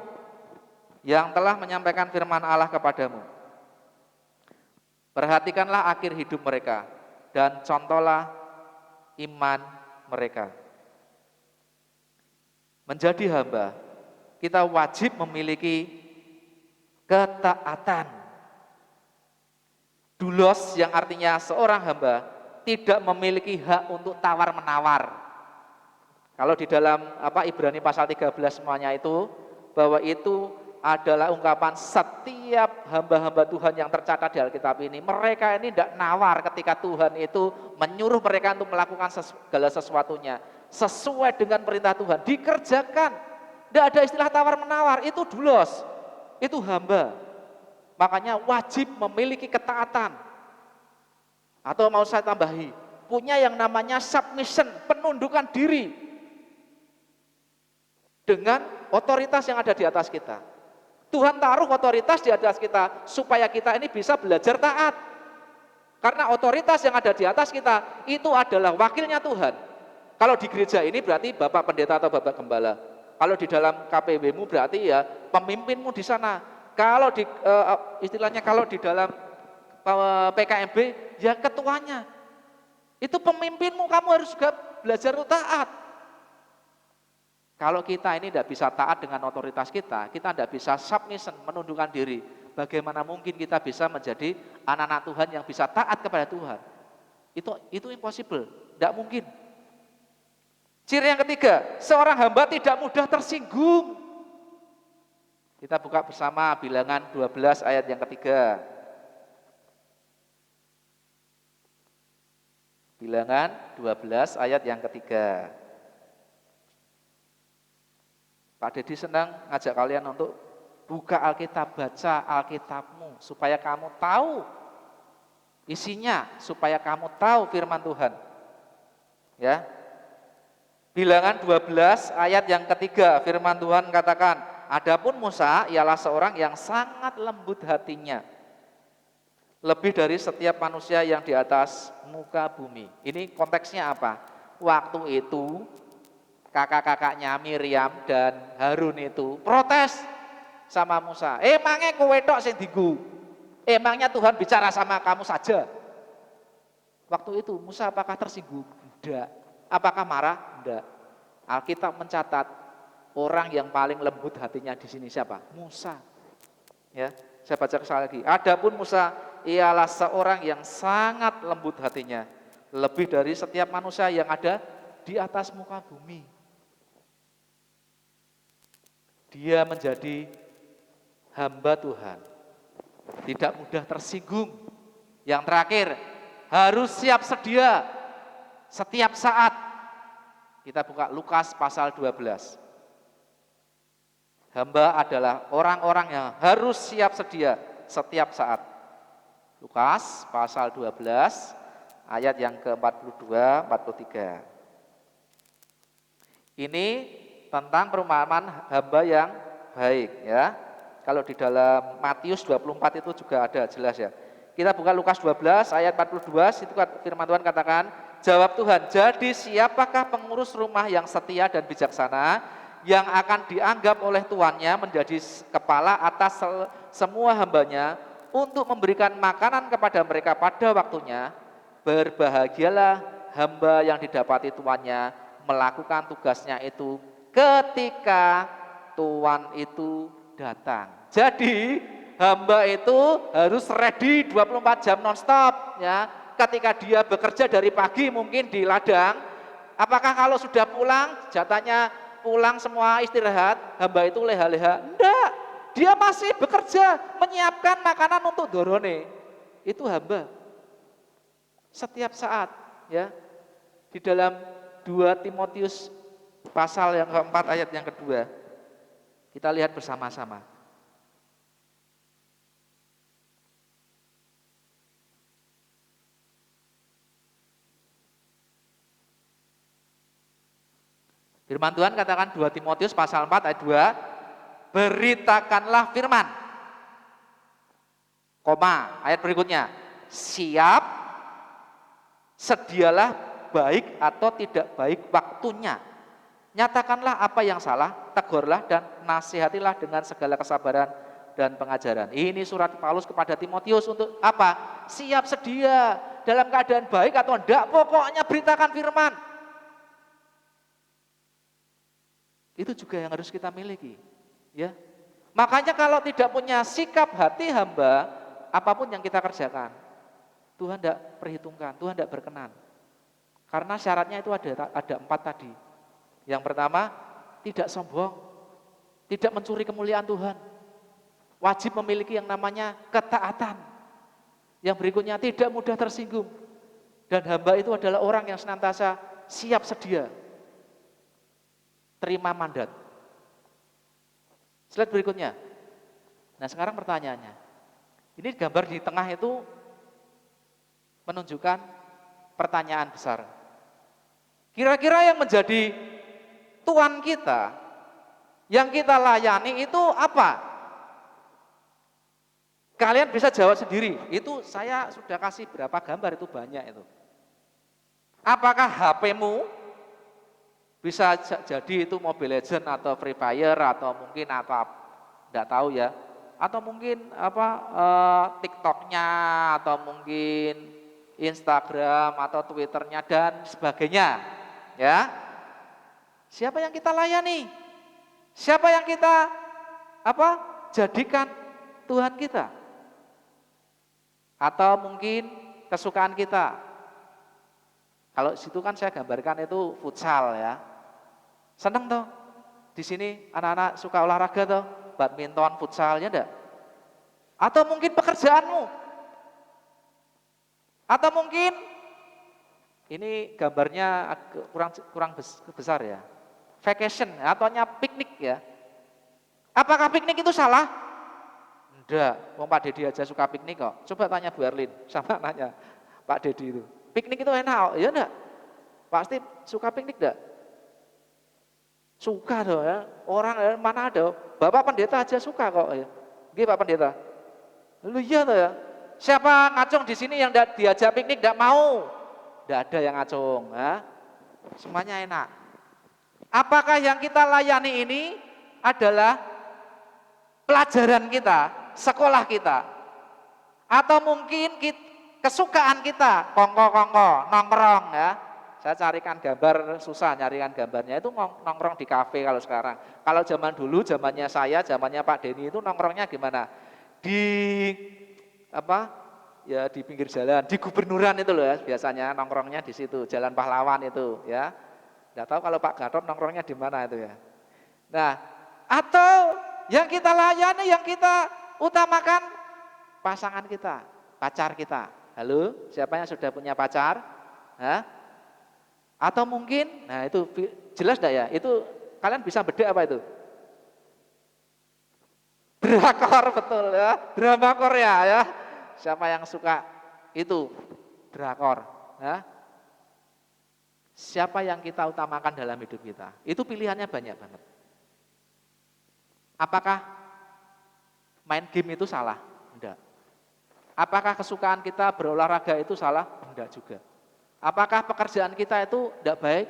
yang telah menyampaikan firman Allah kepadamu. Perhatikanlah akhir hidup mereka dan contohlah iman mereka. Menjadi hamba, kita wajib memiliki ketaatan. Dulos yang artinya seorang hamba tidak memiliki hak untuk tawar-menawar. Kalau di dalam Ibrani pasal 13 semuanya itu, bahwa itu adalah ungkapan setiap hamba-hamba Tuhan yang tercatat di Alkitab ini. Mereka ini tidak nawar ketika Tuhan itu menyuruh mereka untuk melakukan segala sesuatunya sesuai dengan perintah Tuhan, dikerjakan. Tidak ada istilah tawar-menawar, itu dulos, itu hamba. Makanya wajib memiliki ketaatan. Atau mau saya tambahi, punya yang namanya submission, penundukan diri dengan otoritas yang ada di atas kita. Tuhan taruh otoritas di atas kita supaya kita ini bisa belajar taat. Karena otoritas yang ada di atas kita itu adalah wakilnya Tuhan. Kalau di gereja ini berarti Bapak Pendeta atau Bapak Gembala. Kalau di dalam KPW-mu berarti ya pemimpinmu di sana. Kalau di istilahnya kalau di dalam PKMB ya ketuanya. Itu pemimpinmu, kamu harus juga belajar taat. Kalau kita ini tidak bisa taat dengan otoritas kita tidak bisa submission, menundukkan diri. Bagaimana mungkin kita bisa menjadi anak-anak Tuhan yang bisa taat kepada Tuhan? Itu impossible, tidak mungkin. Ciri yang ketiga, seorang hamba tidak mudah tersinggung. Kita buka bersama Bilangan 12 ayat yang ketiga. Bilangan 12 ayat yang ketiga. Pak Dedi senang ngajak kalian untuk buka Alkitab, baca Alkitabmu supaya kamu tahu isinya, supaya kamu tahu firman Tuhan. Ya. Bilangan 12 ayat yang ketiga, firman Tuhan katakan, adapun Musa ialah seorang yang sangat lembut hatinya, lebih dari setiap manusia yang di atas muka bumi. Ini konteksnya apa? Waktu itu kakak-kakaknya Miriam dan Harun itu protes sama Musa. Emangnya kowe tok sing dienggo? Emangnya Tuhan bicara sama kamu saja? Waktu itu Musa apakah tersinggung? Tidak. Apakah marah? Tidak. Alkitab mencatat orang yang paling lembut hatinya di sini siapa? Musa. Ya, saya baca sekali lagi. Adapun Musa ialah seorang yang sangat lembut hatinya, lebih dari setiap manusia yang ada di atas muka bumi. Dia menjadi hamba Tuhan, tidak mudah tersinggung. Yang terakhir, harus siap sedia setiap saat. Kita buka Lukas pasal 12. Hamba adalah orang-orang yang harus siap sedia setiap saat. Lukas pasal 12 ayat yang ke-42, 43. Ini tentang perumpamaan hamba yang baik ya. Kalau di dalam Matius 24 itu juga ada jelas ya. Kita buka Lukas 12 ayat 42, itu firman Tuhan katakan, jawab Tuhan, jadi siapakah pengurus rumah yang setia dan bijaksana yang akan dianggap oleh tuannya menjadi kepala atas semua hambanya untuk memberikan makanan kepada mereka pada waktunya. Berbahagialah hamba yang didapati tuannya melakukan tugasnya itu ketika Tuhan itu datang. Jadi hamba itu harus ready 24 jam nonstop ya. Ketika dia bekerja dari pagi mungkin di ladang, apakah kalau sudah pulang, jatahnya pulang semua istirahat, hamba itu leha-leha? Enggak, dia masih bekerja, menyiapkan makanan untuk dorone. Itu hamba. Setiap saat ya. Di dalam 2 Timotius pasal yang keempat ayat yang kedua, kita lihat bersama-sama. Firman Tuhan katakan 2 Timotius pasal 4 ayat 2, beritakanlah firman. Koma, ayat berikutnya, siap, sedialah baik atau tidak baik waktunya. Nyatakanlah apa yang salah, tegurlah dan nasihatilah dengan segala kesabaran dan pengajaran. Ini surat Paulus kepada Timotius untuk apa? Siap sedia dalam keadaan baik atau enggak, pokoknya beritakan firman. Itu juga yang harus kita miliki, ya. Makanya kalau tidak punya sikap hati hamba, apapun yang kita kerjakan, Tuhan tidak perhitungkan, Tuhan tidak berkenan. Karena syaratnya itu ada 4 tadi. Yang pertama, tidak sombong, tidak mencuri kemuliaan Tuhan. Wajib memiliki yang namanya ketaatan. Yang berikutnya, tidak mudah tersinggung. Dan hamba itu adalah orang yang senantiasa siap sedia terima mandat. Slide berikutnya. Nah, sekarang pertanyaannya. Ini gambar di tengah itu menunjukkan pertanyaan besar. Kira-kira yang menjadi Tuhan kita, yang kita layani itu apa? Kalian bisa jawab sendiri. Itu saya sudah kasih berapa gambar, itu banyak itu. Apakah HP-mu bisa jadi itu Mobile Legends atau Free Fire atau mungkin apa? Enggak tahu ya. Atau mungkin TikTok-nya atau mungkin Instagram atau Twitter-nya dan sebagainya. Ya. Siapa yang kita layani? Siapa yang kita jadikan Tuhan kita? Atau mungkin kesukaan kita? Kalau situ kan saya gambarkan itu futsal ya. Seneng toh? Di sini anak-anak suka olahraga toh? Badminton, futsal ya enggak? Atau mungkin pekerjaanmu? Atau mungkin ini gambarnya kurang besar ya. Vacation ataunya piknik ya. Apakah piknik itu salah? Enggak, Pak Dedi aja suka piknik kok. Coba tanya Bu Erlin sama nanya Pak Dedi itu. Piknik itu enak, ya enggak? Pasti suka piknik enggak? Suka dong ya. Orang mana ada? Bapak pendeta aja suka kok ya. Nggih Pak Pendeta. Lu iya toh ya. Siapa ngacung di sini yang diajak piknik enggak mau? Enggak ada yang ngacung, ya. Semuanya enak. Apakah yang kita layani ini adalah pelajaran kita, sekolah kita? Atau mungkin kesukaan kita, kongko-kongko, nongkrong ya. Saya carikan gambar, susah nyarikan gambarnya, itu nongkrong di kafe kalau sekarang. Kalau zaman dulu, zamannya saya, zamannya Pak Denny itu nongkrongnya gimana? Di ya di pinggir jalan, di gubernuran itu loh ya, biasanya nongkrongnya di situ, Jalan Pahlawan itu ya. Nggak tahu kalau Pak Gatot nongkrongnya di mana itu ya. Nah, atau yang kita layani, yang kita utamakan pasangan kita, pacar kita. Halo, siapa yang sudah punya pacar? Hah? Atau mungkin, nah itu jelas enggak ya? Itu kalian bisa beda apa itu? Drakor, betul ya, drama Korea ya. Siapa yang suka itu drakor? Ya? Siapa yang kita utamakan dalam hidup kita? Itu pilihannya banyak banget. Apakah main game itu salah? Enggak. Apakah kesukaan kita berolahraga itu salah? Enggak juga. Apakah pekerjaan kita itu enggak baik?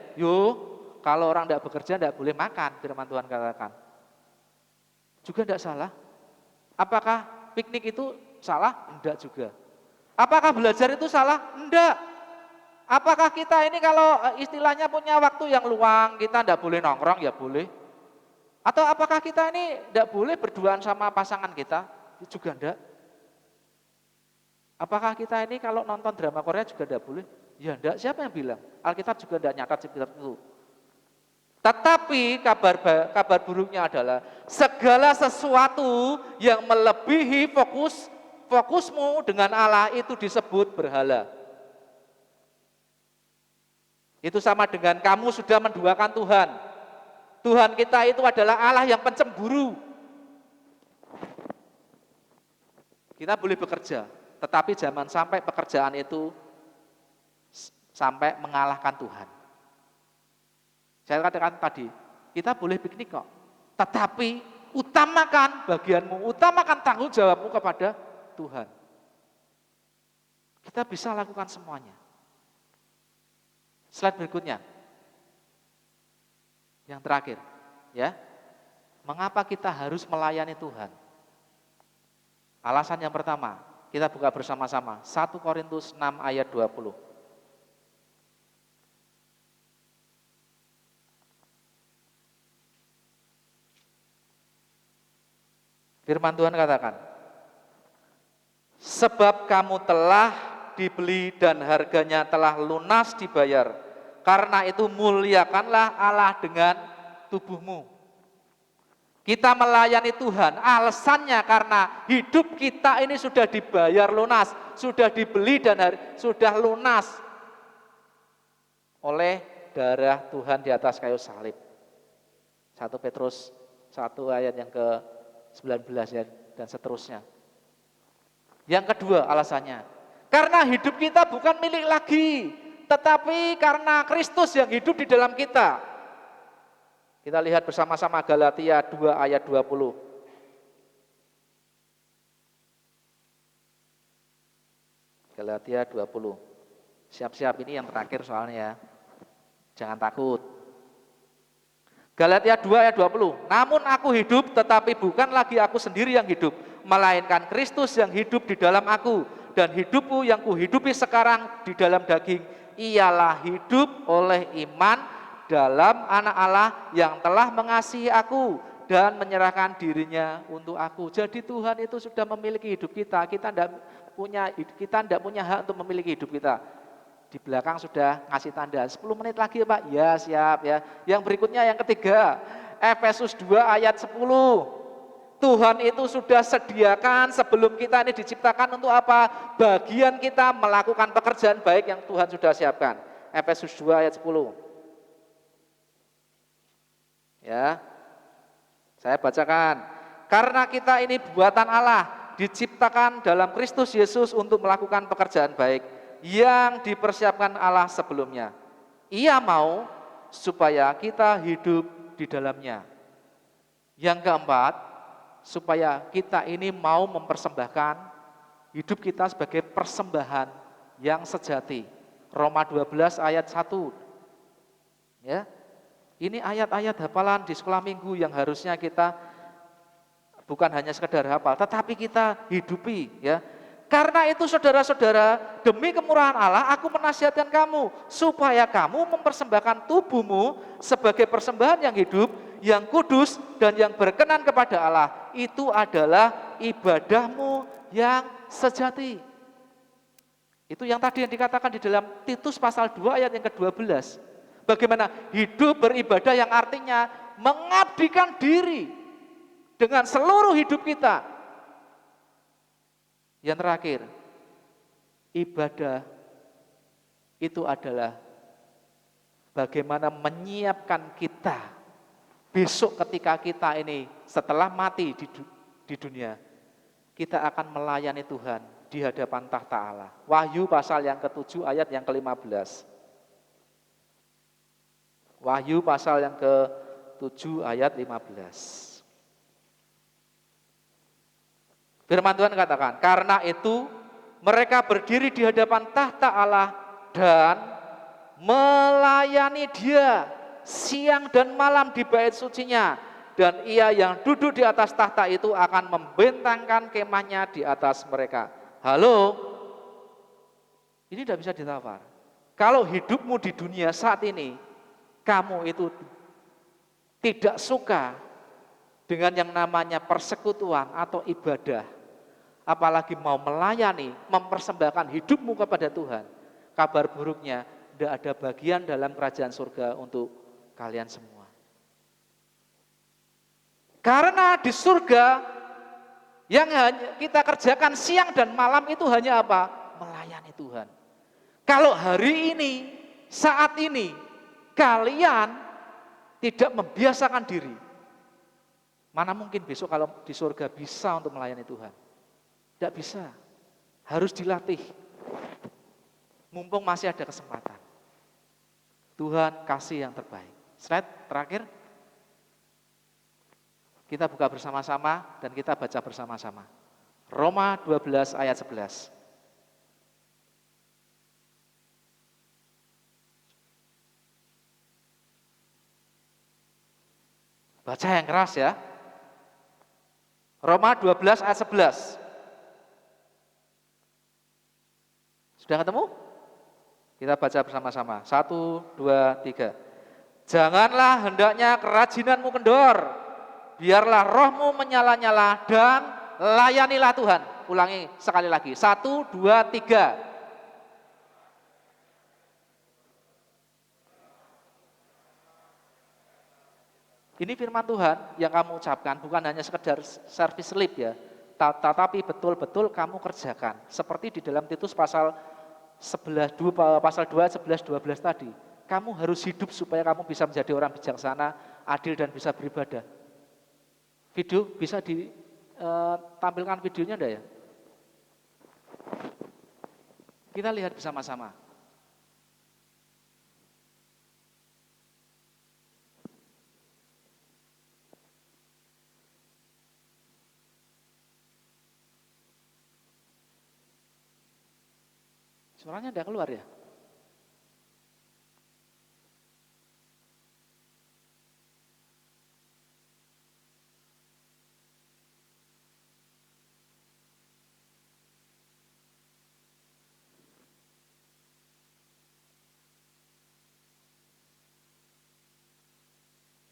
Kalau orang enggak bekerja enggak boleh makan, firman Tuhan katakan. Juga enggak salah. Apakah piknik itu salah? Enggak juga. Apakah belajar itu salah? Enggak. Apakah kita ini kalau istilahnya punya waktu yang luang, kita enggak boleh nongkrong? Ya boleh. Atau apakah kita ini tidak boleh berduaan sama pasangan kita? Juga enggak. Apakah kita ini kalau nonton drama Korea juga tidak boleh? Ya enggak, siapa yang bilang? Alkitab juga tidak nyatat seperti itu. Tetapi kabar buruknya adalah segala sesuatu yang melebihi fokusmu dengan Allah itu disebut berhala. Itu sama dengan kamu sudah menduakan Tuhan. Tuhan kita itu adalah Allah yang pencemburu. Kita boleh bekerja, tetapi jangan sampai pekerjaan itu sampai mengalahkan Tuhan. Saya katakan tadi, kita boleh piknik kok, tetapi utamakan bagianmu, utamakan tanggung jawabmu kepada Tuhan. Kita bisa lakukan semuanya. Slide berikutnya. Yang terakhir, ya. Mengapa kita harus melayani Tuhan? Alasan yang pertama, kita buka bersama-sama 1 Korintus 6 ayat 20. Firman Tuhan katakan, sebab kamu telah dibeli dan harganya telah lunas dibayar. Karena itu muliakanlah Allah dengan tubuhmu. Kita melayani Tuhan, alasannya karena hidup kita ini sudah dibayar lunas, sudah dibeli dan sudah lunas oleh darah Tuhan di atas kayu salib. 1 Petrus 1 ayat yang ke-19 ya, dan seterusnya. Yang kedua alasannya, karena hidup kita bukan milik lagi, tetapi karena Kristus yang hidup di dalam kita. Kita lihat bersama-sama Galatia 2 ayat 20. Galatia 20. Siap-siap, ini yang terakhir soalnya ya. Jangan takut. Galatia 2 ayat 20. Namun aku hidup, tetapi bukan lagi aku sendiri yang hidup, melainkan Kristus yang hidup di dalam aku. Dan hidupku yang kuhidupi sekarang di dalam daging, ialah hidup oleh iman dalam anak Allah yang telah mengasihi aku dan menyerahkan dirinya untuk aku. Jadi Tuhan itu sudah memiliki hidup kita. Kita tidak punya hak untuk memiliki hidup kita. Di belakang sudah ngasih tanda 10 menit lagi ya Pak. Ya siap ya. Yang berikutnya yang ketiga, Efesus 2 ayat 10. Tuhan itu sudah sediakan sebelum kita ini diciptakan untuk apa? Bagian kita melakukan pekerjaan baik yang Tuhan sudah siapkan. Efesus 2 ayat 10. Ya, saya bacakan. Karena kita ini buatan Allah, diciptakan dalam Kristus Yesus untuk melakukan pekerjaan baik yang dipersiapkan Allah sebelumnya. Ia mau supaya kita hidup di dalamnya. Yang keempat, supaya kita ini mau mempersembahkan hidup kita sebagai persembahan yang sejati. Roma 12 ayat 1. Ya. Ini ayat-ayat hafalan di sekolah minggu yang harusnya kita bukan hanya sekedar hafal, tetapi kita hidupi ya. Karena itu saudara-saudara, demi kemurahan Allah aku menasihatkan kamu supaya kamu mempersembahkan tubuhmu sebagai persembahan yang hidup, yang kudus dan yang berkenan kepada Allah. Itu adalah ibadahmu yang sejati. Itu yang tadi yang dikatakan di dalam Titus pasal 2 ayat yang ke-12. Bagaimana hidup beribadah yang artinya mengabdikan diri dengan seluruh hidup kita. Yang terakhir, ibadah itu adalah bagaimana menyiapkan kita besok ketika kita ini setelah mati di dunia, kita akan melayani Tuhan di hadapan tahta Allah. Wahyu pasal yang ke-7 ayat yang ke-15. Wahyu pasal yang ke-7 ayat 15. Firman Tuhan katakan, karena itu mereka berdiri di hadapan tahta Allah dan melayani Dia siang dan malam di bait sucinya. Dan Ia yang duduk di atas tahta itu akan membentangkan kemahnya di atas mereka. Halo? Ini tidak bisa ditawar. Kalau hidupmu di dunia saat ini, kamu itu tidak suka dengan yang namanya persekutuan atau ibadah, apalagi mau melayani, mempersembahkan hidupmu kepada Tuhan, kabar buruknya tidak ada bagian dalam kerajaan surga untuk kalian semua. Karena di surga yang hanya kita kerjakan siang dan malam itu hanya apa? Melayani Tuhan. Kalau hari ini, saat ini, kalian tidak membiasakan diri, mana mungkin besok kalau di surga bisa untuk melayani Tuhan? Tidak bisa, harus dilatih. Mumpung masih ada kesempatan. Tuhan kasih yang terbaik. Slide terakhir. Kita buka bersama-sama dan kita baca bersama-sama. Roma 12 ayat 11. Baca yang keras ya. Roma 12 ayat 11. Sudah ketemu? Kita baca bersama-sama. 1, 2, 3. Janganlah hendaknya kerajinanmu kendor. Biarlah rohmu menyala-nyala dan layanilah Tuhan. Ulangi sekali lagi. 1, 2, 3. Ini firman Tuhan yang kamu ucapkan bukan hanya sekedar service slip ya. Tetapi betul-betul kamu kerjakan. Seperti di dalam Titus pasal 2 11, 12 tadi. Kamu harus hidup supaya kamu bisa menjadi orang bijaksana, adil dan bisa beribadah. Video bisa ditampilkan videonya enggak ya? Kita lihat bersama-sama. Suaranya enggak keluar ya?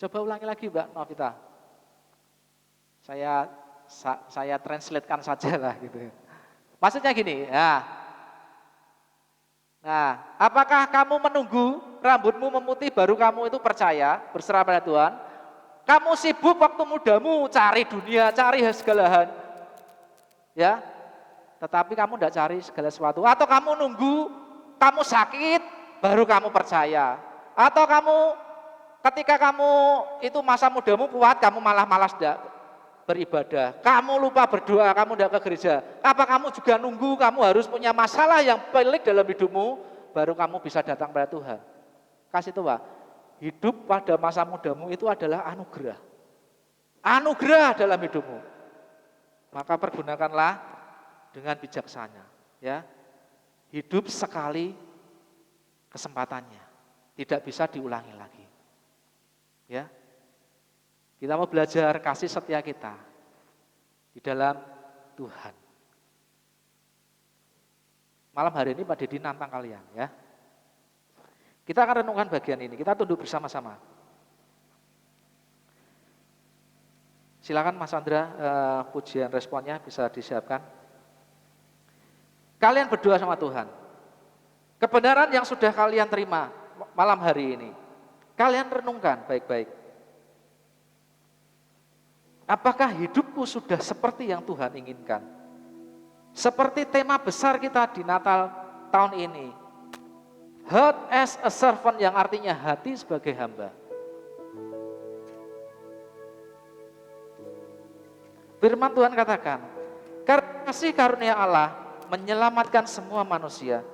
Coba ulangi lagi Mbak Novita. Saya translatekan saja lah gitu. Maksudnya gini, Nah, apakah kamu menunggu rambutmu memutih baru kamu itu percaya, berserah pada Tuhan? Kamu sibuk waktu mudamu cari dunia, cari segala hal. Ya. Tetapi kamu tidak cari segala sesuatu. Atau kamu nunggu, kamu sakit, baru kamu percaya. Atau ketika kamu itu masa mudamu kuat, kamu malah malas tidak beribadah. Kamu lupa berdoa, kamu tidak ke gereja. Apa kamu juga nunggu kamu harus punya masalah yang pelik dalam hidupmu, baru kamu bisa datang pada Tuhan? Kasih tahu Pak, hidup pada masa mudamu itu adalah anugerah. Anugerah dalam hidupmu. Maka pergunakanlah dengan bijaksana. Ya, hidup sekali kesempatannya, tidak bisa diulangi lagi. Ya. Kita mau belajar kasih setia kita di dalam Tuhan. Malam hari ini Pak Dedi nantang kalian ya. Kita akan renungkan bagian ini, kita tunduk bersama-sama. Silakan Mas Andra, pujian responnya bisa disiapkan. Kalian berdoa sama Tuhan. Kebenaran yang sudah kalian terima malam hari ini, kalian renungkan baik-baik. Apakah hidupku sudah seperti yang Tuhan inginkan? Seperti tema besar kita di Natal tahun ini. Heart as a servant, yang artinya hati sebagai hamba. Firman Tuhan katakan, karena kasih karunia Allah menyelamatkan semua manusia.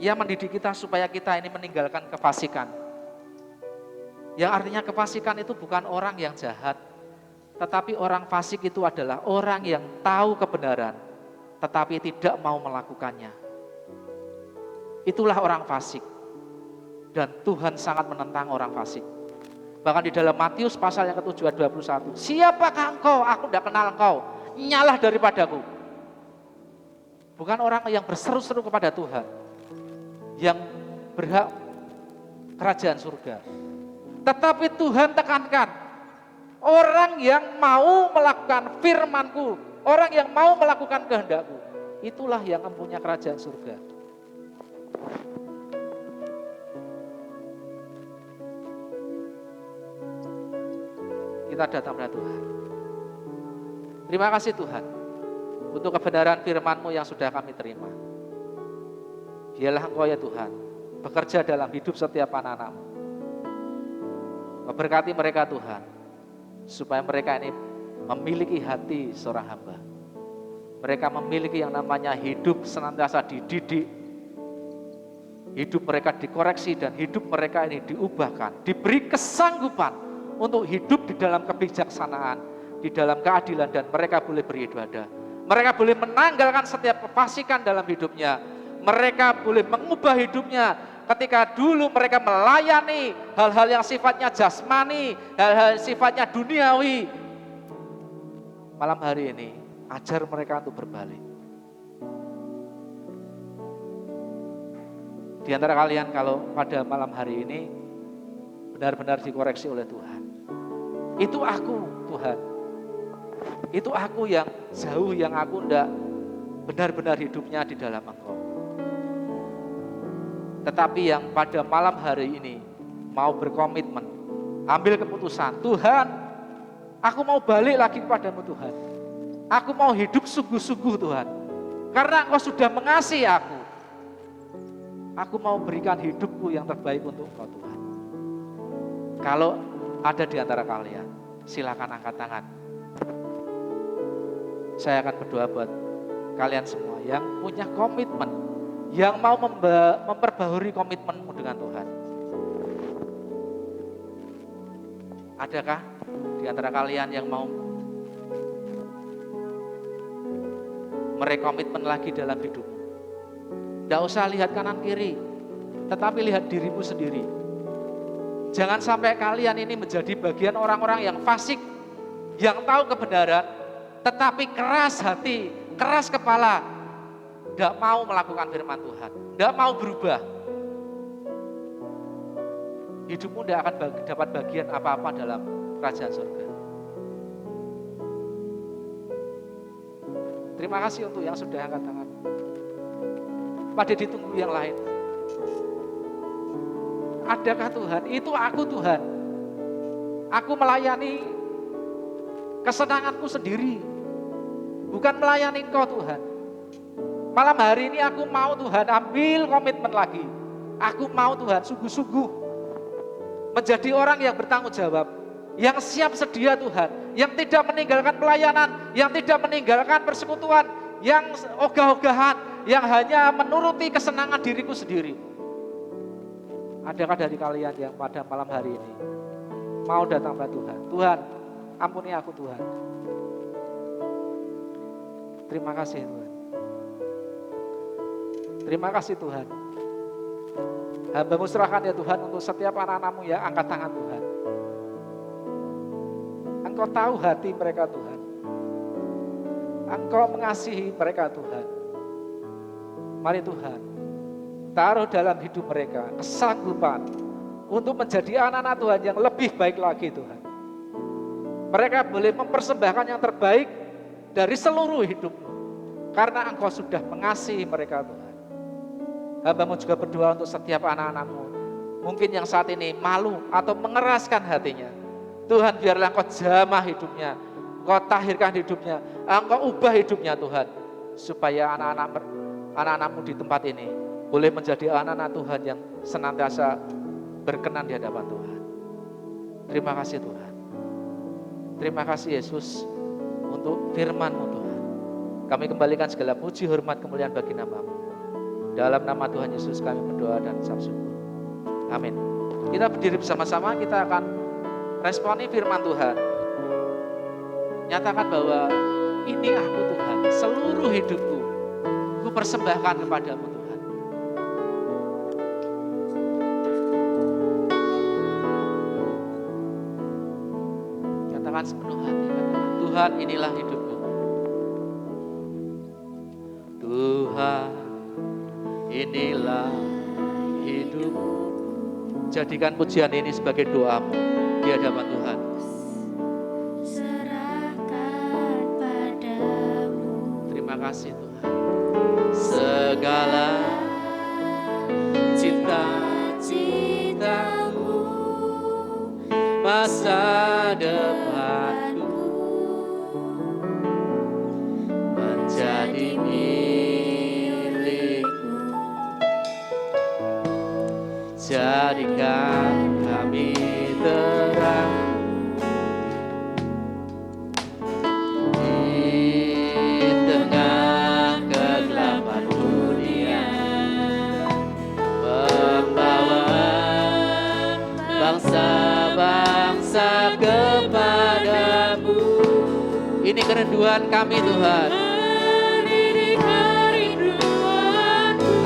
Ia mendidik kita supaya kita ini meninggalkan kefasikan. Yang artinya kefasikan itu bukan orang yang jahat, tetapi orang fasik itu adalah orang yang tahu kebenaran, tetapi tidak mau melakukannya. Itulah orang fasik. Dan Tuhan sangat menentang orang fasik. Bahkan di dalam Matius pasal yang ke-7 ayat 21. Siapakah engkau? Aku tidak kenal engkau. Nyalah daripadaku. Bukan orang yang berseru-seru kepada Tuhan, yang berhak kerajaan surga. Tetapi Tuhan tekankan, Orang yang mau melakukan firman-Ku, orang yang mau melakukan kehendak-Ku, itulah yang mempunyai kerajaan surga. Kita datang pada Tuhan. Terima kasih Tuhan untuk kebenaran firman-Mu yang sudah kami terima. Biarlah Engkau ya Tuhan bekerja dalam hidup setiap anak-anak-Mu. Memberkati mereka Tuhan, supaya mereka ini memiliki hati seorang hamba. Mereka memiliki yang namanya hidup senantiasa dididik. Hidup mereka dikoreksi dan hidup mereka ini diubahkan. Diberi kesanggupan untuk hidup di dalam kebijaksanaan, di dalam keadilan, dan mereka boleh beribadah. Mereka boleh menanggalkan setiap kefasikan dalam hidupnya. Mereka boleh mengubah hidupnya. Ketika dulu mereka melayani hal-hal yang sifatnya jasmani, hal-hal yang sifatnya duniawi, malam hari ini ajar mereka untuk berbalik. Di antara kalian kalau pada malam hari ini benar-benar dikoreksi oleh Tuhan, itu aku Tuhan, itu aku yang jauh, yang aku enggak benar-benar hidupnya di dalam Engkau. Tetapi yang pada malam hari ini mau berkomitmen, ambil keputusan, Tuhan, aku mau balik lagi kepadamu Tuhan. Aku mau hidup sungguh-sungguh Tuhan. Karena Engkau sudah mengasihi aku. Aku mau berikan hidupku yang terbaik untuk Engkau Tuhan. Kalau ada di antara kalian, silakan angkat tangan. Saya akan berdoa buat kalian semua yang punya komitmen, yang mau memperbaharui komitmenmu dengan Tuhan. Adakah di antara kalian yang mau merekomitmen lagi dalam hidupmu? Tidak usah lihat kanan kiri, tetapi lihat dirimu sendiri. Jangan sampai kalian ini menjadi bagian orang-orang yang fasik, yang tahu kebenaran, tetapi keras hati, keras kepala, tidak mau melakukan firman Tuhan, tidak mau berubah. Hidupmu tidak akan dapat bagian apa-apa dalam kerajaan surga. Terima kasih untuk yang sudah angkat tangan. Pada ditunggu yang lain. Adakah Tuhan? Itu aku Tuhan. Aku melayani kesenanganku sendiri, bukan melayani Engkau Tuhan. Malam hari ini aku mau Tuhan ambil komitmen lagi. Aku mau Tuhan sungguh-sungguh menjadi orang yang bertanggung jawab, yang siap sedia Tuhan, yang tidak meninggalkan pelayanan, yang tidak meninggalkan persekutuan, yang ogah-ogahan, yang hanya menuruti kesenangan diriku sendiri. Adakah dari kalian yang pada malam hari ini mau datang pada Tuhan? Tuhan, ampuni aku Tuhan. Terima kasih Tuhan. Terima kasih Tuhan. Hamba-Mu serahkan ya Tuhan untuk setiap anak-anak-Mu yang angkat tangan Tuhan. Engkau tahu hati mereka Tuhan. Engkau mengasihi mereka Tuhan. Mari Tuhan, taruh dalam hidup mereka kesanggupan untuk menjadi anak-anak Tuhan yang lebih baik lagi Tuhan. Mereka boleh mempersembahkan yang terbaik dari seluruh hidupmu, karena Engkau sudah mengasihi mereka Tuhan. Hamba-Mu juga berdoa untuk setiap anak-anak-Mu, mungkin yang saat ini malu atau mengeraskan hatinya. Tuhan, biarlah Engkau jamah hidupnya, Engkau tahirkan hidupnya, Engkau ubah hidupnya Tuhan, supaya anak-anak-Mu di tempat ini boleh menjadi anak-anak Tuhan yang senantiasa berkenan di hadapan Tuhan. Terima kasih Tuhan. Terima kasih Yesus untuk firman-Mu Tuhan. Kami kembalikan segala puji, hormat, kemuliaan bagi nama-Mu. Dalam nama Tuhan Yesus kami berdoa dan ucap syukur. Amin. Kita berdiri bersama-sama, kita akan responi firman Tuhan. Nyatakan bahwa ini aku Tuhan, seluruh hidupku ku persembahkan kepadamu Tuhan. Katakan sepenuh hati, katakan, Tuhan inilah hidupku. Tuhan inilah hidup. Jadikan pujian ini sebagai doamu di hadapan Tuhan. kasih Tuhan. Segala cita-citaku, masa depanku menjadi milikmu. Jadikan kami terang di tengah kegelapan dunia, membawa bangsa-bangsa kepadamu. Ini kerinduan kami Tuhan.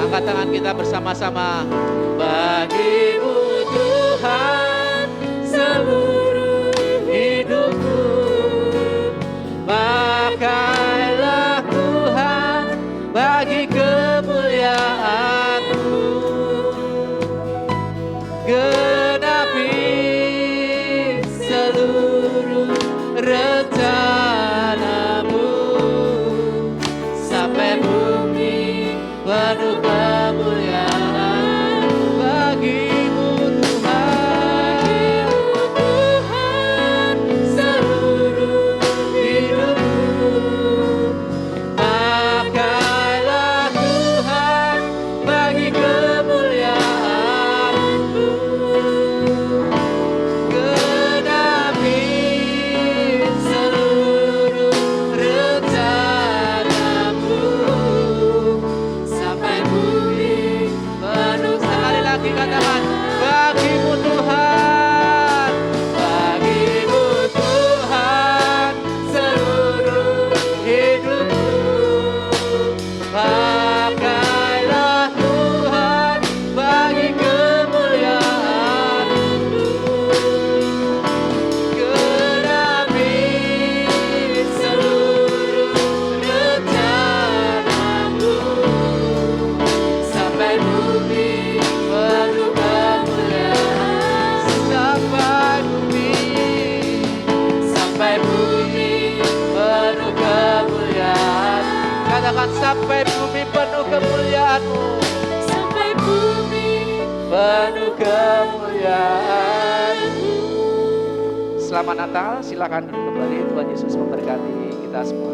Angkat tangan kita bersama-sama. Bagimu Tuhan seluruh hidupku, pakailah Tuhan bagi kemuliaan-Mu. Genapi seluruh rencana-Mu sampai bumi penuh kemuliaan. Bagimu Tuhan seluruh hidupku, pakailah Tuhan bagi kemuliaan-Mu. Genapi seluruh rencana-Mu sampai bumi penuh. Sekali lagi katakan, bagimu Tuhan, bagimu Tuhan seluruh hidupku, pakailah Tuhan bagi kemuliaan-Mu. Genapi seluruh rencana-Mu sampai bumi penuh kemuliaan. Sampai bumi penuh kemuliaan. Katakan, sampai bumi penuh kemuliaan-Mu. Sampai bumi Penuh kemuliaan-Mu. Selamat Natal, silakan duduk kembali. Tuhan Yesus memberkati kita semua.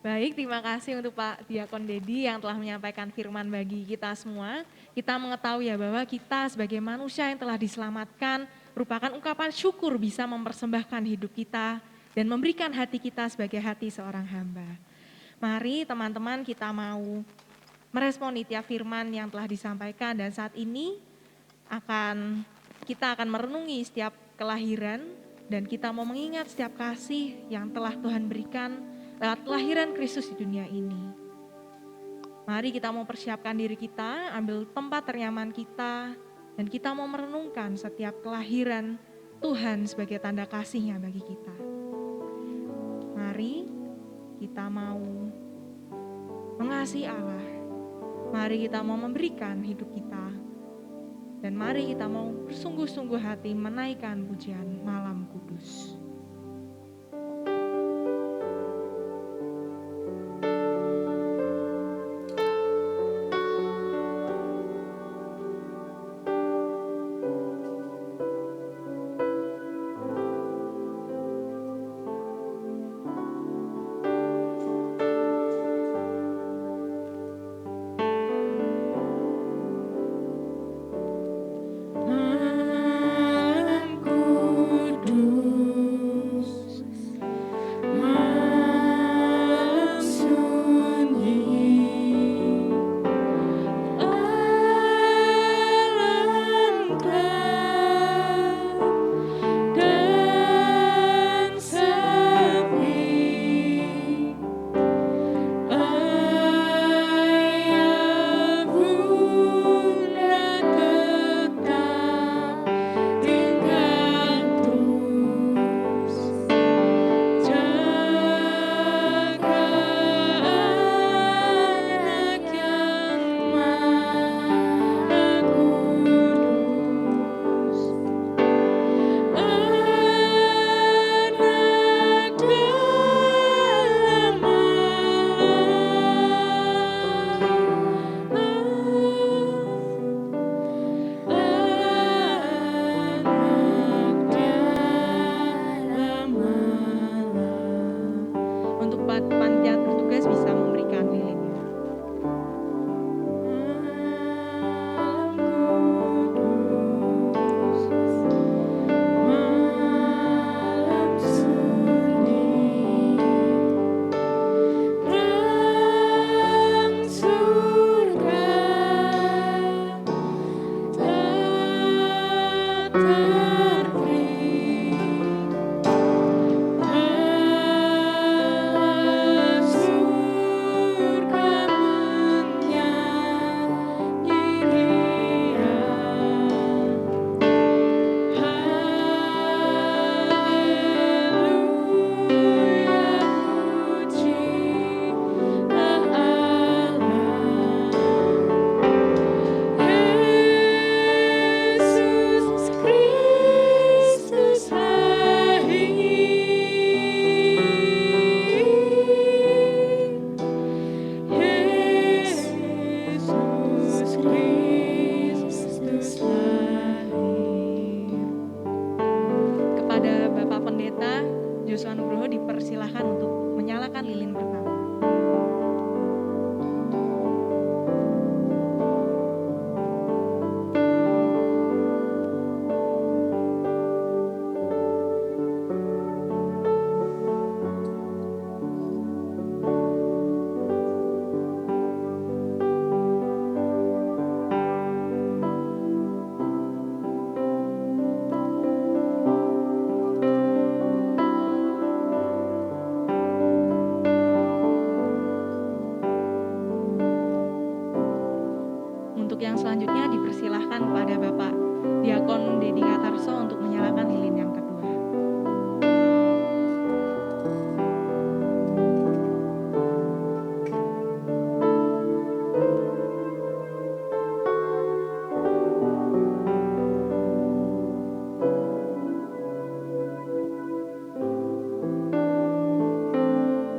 Baik, terima kasih untuk Pak Diakon Dedi yang telah menyampaikan firman bagi kita semua. Kita mengetahui ya bahwa kita sebagai manusia yang telah diselamatkan merupakan ungkapan syukur bisa mempersembahkan hidup kita dan memberikan hati kita sebagai hati seorang hamba. Mari teman-teman kita mau meresponi tiap firman yang telah disampaikan dan saat ini kita akan merenungi setiap kelahiran dan kita mau mengingat setiap kasih yang telah Tuhan berikan lewat kelahiran Kristus di dunia ini. Mari kita mau persiapkan diri kita, ambil tempat ternyaman kita, dan kita mau merenungkan setiap kelahiran Tuhan sebagai tanda kasih-Nya bagi kita. Mari kita mau mengasihi Allah. Mari kita mau memberikan hidup kita. Dan mari kita mau bersungguh-sungguh hati menaikkan pujian malam kudus. Malam kudus Pendeta Joshua Nugroho dipersilahkan untuk menyalakan lilin pertama. Untuk yang selanjutnya dipersilahkan kepada Bapak Diakon Dedi Katarso untuk menyalakan lilin yang kedua.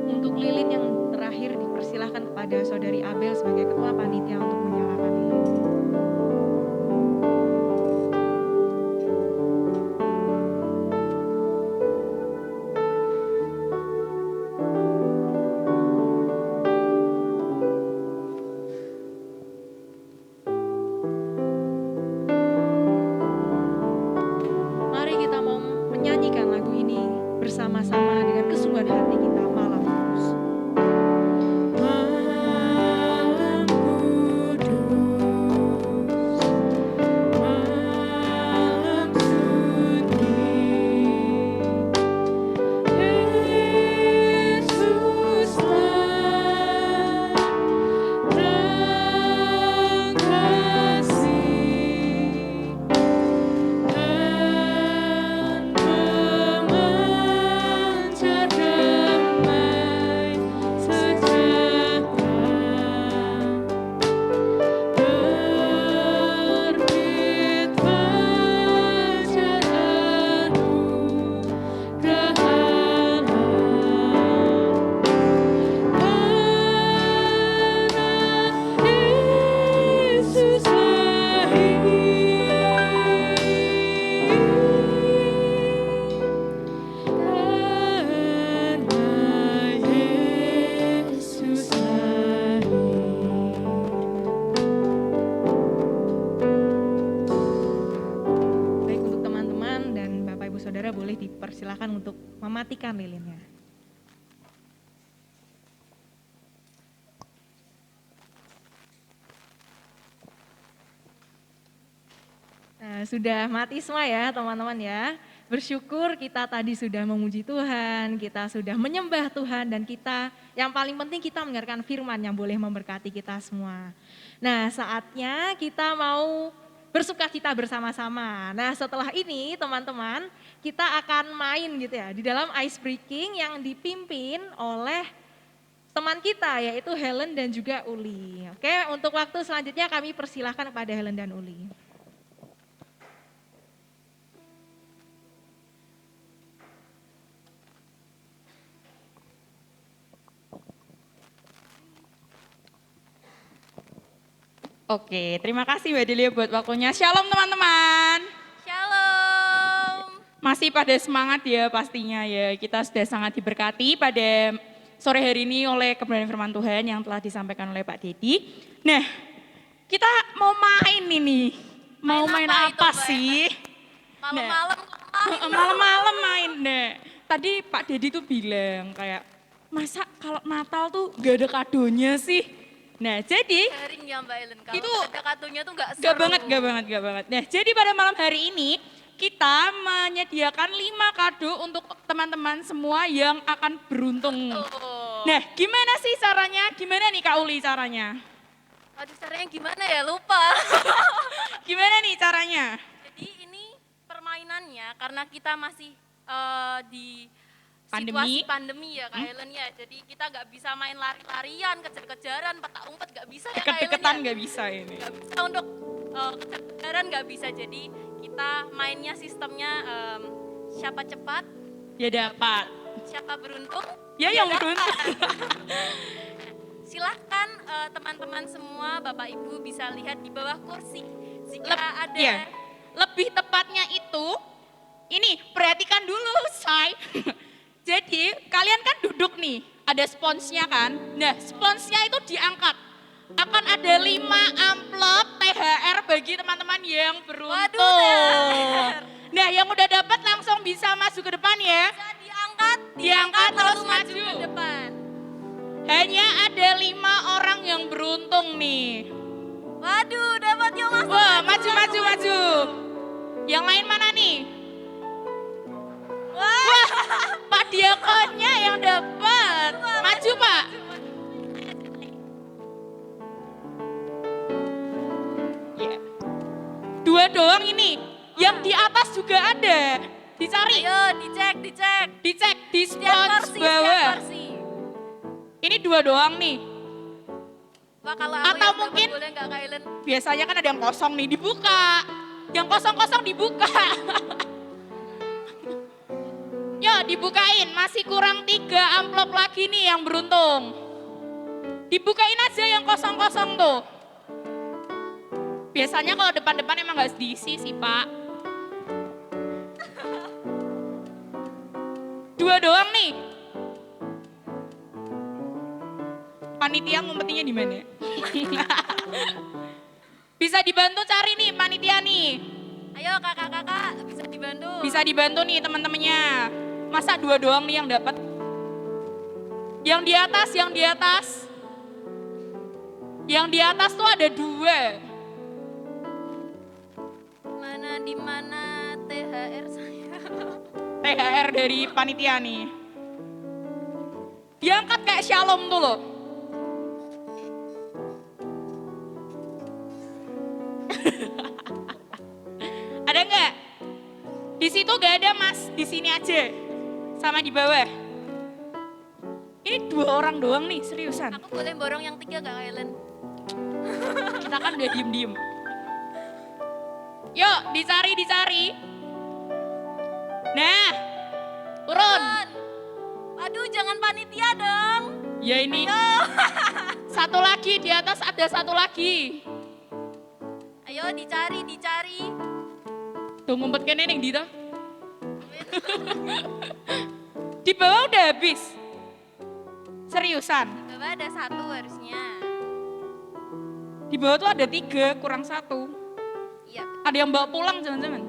Untuk lilin yang terakhir dipersilahkan kepada Saudari Abel sebagai Ketua Panitia untuk menyalakan lilin. Mari kita mau menyanyikan lagu ini bersama-sama dengan kesungguhan hati kita malam kudus. Malam kudus, malam sunyi, Yesuslah terang kasih dan memancar damai sejahtera, terbit fajar anugerah Allah. Yesus Baik, untuk teman-teman dan Bapak Ibu Saudara boleh dipersilakan untuk mematikan lilinnya. Nah, sudah mati semua ya teman-teman ya. Bersyukur kita tadi sudah memuji Tuhan, kita sudah menyembah Tuhan, dan kita yang paling penting kita mendengarkan firman yang boleh memberkati kita semua. Nah, saatnya kita mau bersukacita bersama-sama. Nah, setelah ini teman-teman kita akan main gitu ya di dalam ice breaking yang dipimpin oleh teman kita yaitu Helen dan juga Uli. Oke, untuk waktu selanjutnya kami persilahkan kepada Helen dan Uli. Oke, terima kasih Mbak Delia buat waktunya. Shalom teman-teman. Shalom. Masih pada semangat ya pastinya ya. Kita sudah sangat diberkati pada sore hari ini oleh kebenaran firman Tuhan yang telah disampaikan oleh Pak Dedi. Nah, kita mau main ini. Mau main Main apa itu, apa Mbak? sih? Malam-malam kok main. Malam-malam main. Nah, tadi Pak Dedi tuh bilang kayak, masa kalau Natal tuh gak ada kadonya sih? Nah, jadi Sharing ya Mbak Ellen. Kalau Itu nggak ada kartunya tuh nggak seru. gak banget. Nah, jadi pada malam hari ini kita menyediakan 5 kado untuk teman-teman semua yang akan beruntung. Tuh. Nah, gimana sih caranya? Gimana nih Kak Uli caranya? Aduh caranya gimana ya, lupa. Gimana nih caranya? Jadi ini permainannya karena kita masih di Pandemi. situasi pandemi ya Kak Ellen ya. Jadi kita nggak bisa main lari-larian, kejar-kejaran, petak umpet nggak bisa ya Kak Ellen Deket-deketan ya. gak bisa ini. Nggak bisa untuk kejar-kejaran nggak bisa. Jadi kita mainnya sistemnya siapa cepat, Ya dapat. siapa beruntung. Ya dia yang dapat. beruntung. Silahkan teman-teman semua, Bapak Ibu bisa lihat di bawah kursi. Jika ada Ya, lebih tepatnya itu Ini perhatikan dulu, say. Jadi kalian kan duduk nih, ada sponsnya kan. Nah, sponsnya itu diangkat. Akan ada 5 amplop THR bagi teman-teman yang beruntung. Waduh, THR. Nah, yang udah dapat langsung bisa masuk ke depan ya. Bisa diangkat, Diangkat terus lalu maju. ke depan. Hanya ada 5 orang yang beruntung nih. Waduh, dapat yuk masuk. Wah, maju. Yang lain mana nih? Wah, Pak Diakonnya yang dapat. Maju, Pak. Ya. 2 doang ini. Yang di atas juga ada. Dicari. ayo dicek. Dicek di Setiap spons porsi, bawah. setiap porsi. Ini 2 doang nih. Wah, kalau aku Atau yang dapat mungkin- boleh nggak Kak Ellen? Biasanya kan ada yang kosong nih, dibuka. Yang kosong-kosong dibuka. Yo, dibukain. Masih kurang 3 amplop lagi nih yang beruntung. Dibukain aja yang kosong-kosong tuh. Biasanya kalau depan-depan emang nggak diisi sih, Pak. 2 doang nih. Panitia ngumpetinya di mana? Bisa dibantu cari nih panitia nih. Ayo kakak-kakak bisa dibantu. Bisa dibantu nih teman-temannya. Masa 2 doang nih yang dapat? Yang di atas. Yang di atas tuh ada 2. Di mana THR saya? THR dari panitia nih. Diangkat kayak Shalom tuh loh. Ada nggak? Di situ gak ada Mas, di sini aja. Sama di bawah. Ini 2 orang doang nih, seriusan. Aku boleh borong yang 3 Kak Ellen? Kita kan udah diem-diem. Yuk, dicari. Nah, turun. Aduh, jangan panitia dong. Ya ini. Satu lagi, di atas ada 1 lagi. Ayo dicari. Tuh ngumpet kene ning ndi to? Di bawah udah habis. Seriusan. Bawah ada 1 harusnya. Di bawah tuh ada 3, kurang 1. Iya. Ada yang bawa pulang jangan-jangan.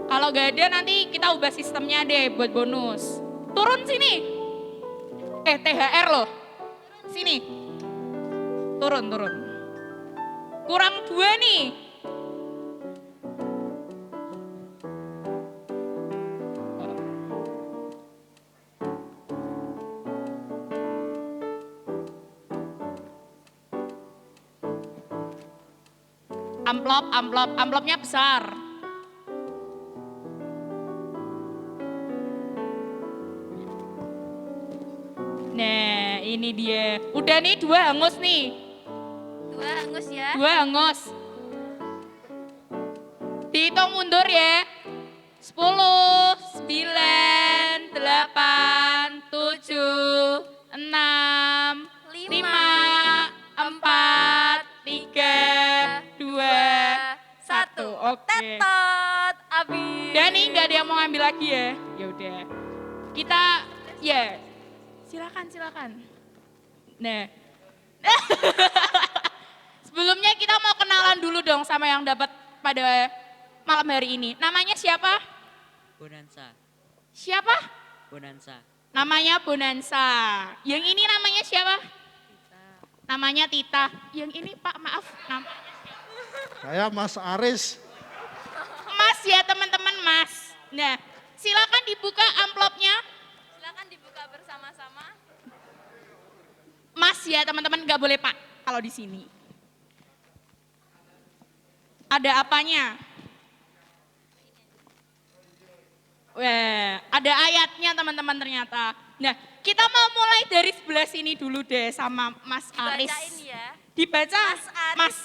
Kalau gak ada nanti kita ubah sistemnya deh buat bonus. Turun sini. THR loh. Sini. Turun. Kurang 2 nih. Amplopnya besar. Nah, ini dia. Udah nih 2 hangus nih. 2 hangus ya. 2 hangus. Dihitung mundur ya. 10, 9, 8, 7, 6, 5, 4, 3, 2, 1. Oke. Tetot, habis. Dan nih nggak ada yang mau ngambil lagi ya. Ya udah. Kita ya. Silakan. Nah. Sebelumnya kita mau kenalan dulu dong sama yang dapat pada malam hari ini. Namanya siapa? Bonansa. Siapa? Bonansa. Namanya Bonansa. Yang ini namanya siapa? Namanya Tita. Yang ini Pak, maaf. Saya Mas Aris. Mas ya teman-teman, Mas. Nah, silakan dibuka amplopnya. Silakan dibuka bersama-sama. Mas ya teman-teman, nggak boleh Pak kalau di sini. Ada apanya? Wah, ada ayatnya teman-teman ternyata. Nah, kita mau mulai dari sebelah sini dulu deh sama Mas Aris. Bacain ya. Dibaca, Mas Aris. Mas.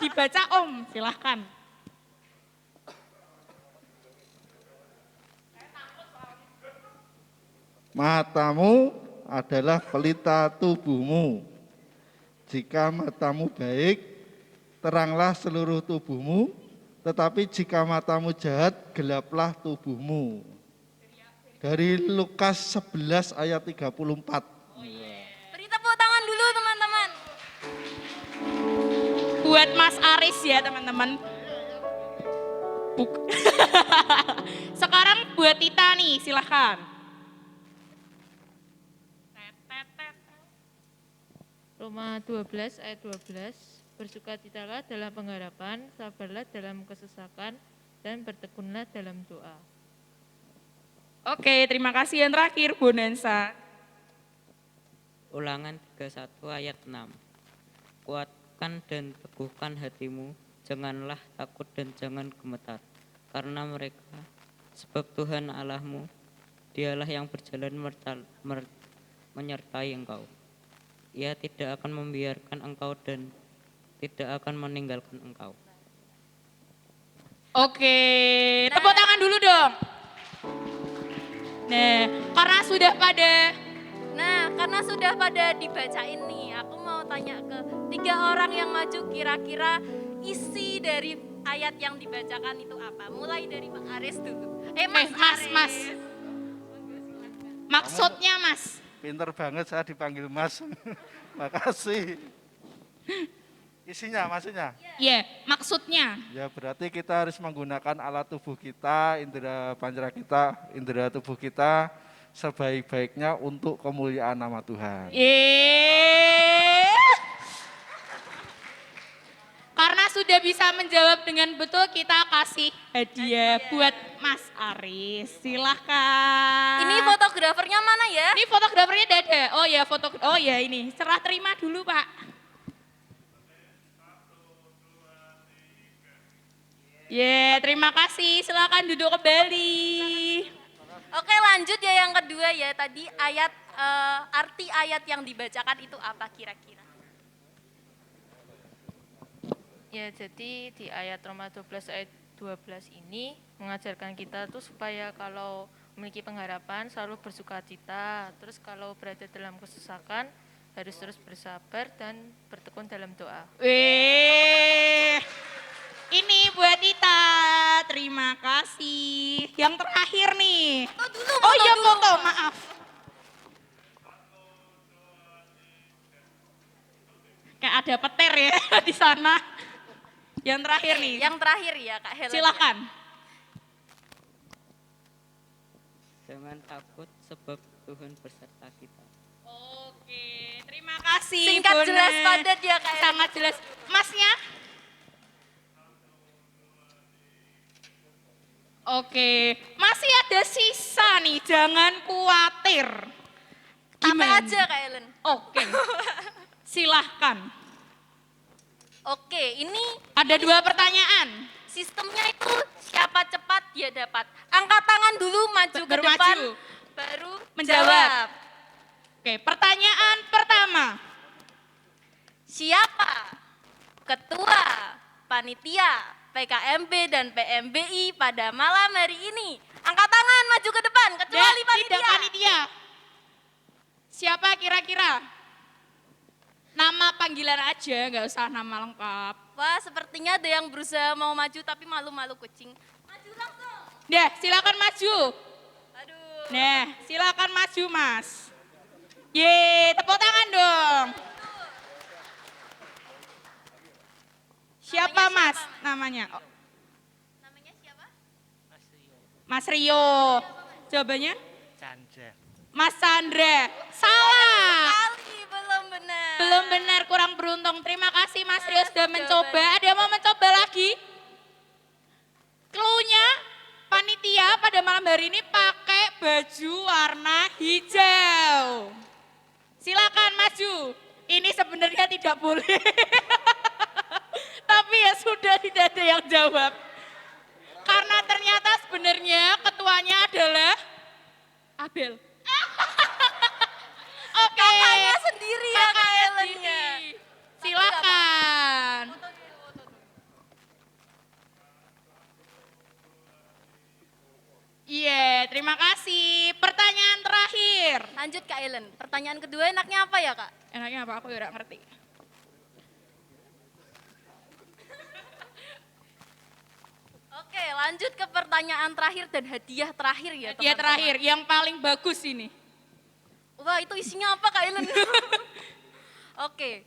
Dibaca Om, silahkan. Matamu adalah pelita tubuhmu. Jika matamu baik, teranglah seluruh tubuhmu. Tetapi jika matamu jahat, gelaplah tubuhmu. Dari Lukas 11 ayat 34. Beri tepuk tangan dulu teman-teman. Buat Mas Aris ya teman-teman. Sekarang buat Tita nih, silahkan. Roma 12 ayat 12. Bersukacitalah dalam pengharapan, sabarlah dalam kesesakan, dan bertekunlah dalam doa. Oke, terima kasih. Yang terakhir, Bonansa. Ulangan 31 ayat 6. Kuatkan dan teguhkan hatimu, janganlah takut dan jangan gemetar. Karena mereka, sebab Tuhan Allahmu, dialah yang berjalan menyertai engkau. Ia tidak akan membiarkan engkau dan tidak akan meninggalkan engkau. Oke, tepuk tangan dulu dong. Nah, karena sudah pada dibacain nih, aku mau tanya ke 3 orang yang maju, kira-kira isi dari ayat yang dibacakan itu apa? Mulai dari Pak Aris dulu. Mas. Maksudnya Mas. Pinter banget saya dipanggil Mas. Makasih. Isinya, maksudnya? Iya, maksudnya. Ya berarti kita harus menggunakan alat tubuh kita, indera panca kita, indera tubuh kita sebaik-baiknya untuk kemuliaan nama Tuhan. Karena sudah bisa menjawab dengan betul, kita kasih hadiah buat Mas Aris. Silahkan. Ini fotografernya mana ya? Ini fotografernya Dada. Oh ya ini. Serah terima dulu Pak. Terima kasih. Silakan duduk kembali. Oke, lanjut ya yang kedua ya. Tadi arti ayat yang dibacakan itu apa kira-kira? Ya, jadi di ayat Roma 12 ayat 12 ini mengajarkan kita tuh supaya kalau memiliki pengharapan selalu bersukacita. Terus kalau berada dalam kesesakan harus terus bersabar dan bertekun dalam doa. Ini buat Tita. Terima kasih. Yang terakhir nih. Foto, maaf. Kayak ada petir ya di sana. Yang terakhir nih. Yang terakhir ya Kak Helen. Silakan. Jangan takut sebab Tuhan beserta kita. Oke, terima kasih. Singkat, Bona. jelas, padat ya Kak Helen. Sangat jelas. Masnya? Oke, masih ada sisa nih, jangan khawatir. Sampai aja Kak Helen. Oke, silahkan. Oke, ini Ada 2 pertanyaan. sistemnya itu siapa cepat dia dapat. Angkat tangan dulu, maju ke Baru depan, maju. baru Menjawab. jawab. Oke, pertanyaan pertama. Siapa ketua panitia PKMB dan PMBI pada malam hari ini? Angkat tangan, maju ke depan, kecuali Tidak panitia. panitia. Siapa kira-kira? Nama panggilan aja, nggak usah nama lengkap. Wah, sepertinya ada yang berusaha mau maju tapi malu-malu kucing. Maju langsung. Deh, silakan maju. Aduh. Nah, silakan maju, Mas. Tepuk tangan dong. Siapa Mas namanya? Oh, Namanya siapa? Mas Rio. Jawabannya? Canja. Mas Chandra. Salah. Kali belum benar. Belum benar, kurang beruntung. Terima kasih Mas Rio sudah mencoba. Ada yang mau mencoba lagi? Cluenya panitia pada malam hari ini pakai baju warna hijau. Silakan maju. Ini sebenarnya tidak boleh. Tapi ya sudah, tidak ada yang jawab. Karena ternyata sebenarnya ketuanya adalah Abel. Oke. Kakaknya sendiri ya Kak Kakaknya Helennya. sendiri. Silakan. Iya, terima kasih. Pertanyaan terakhir. Lanjut Kak Helen. Pertanyaan kedua enaknya apa ya Kak? Enaknya apa? Aku ya ngerti. Oke, lanjut ke pertanyaan terakhir dan hadiah terakhir ya, Dia teman-teman. terakhir, yang paling bagus ini. Wah, itu isinya apa Kak Ellen? Oke,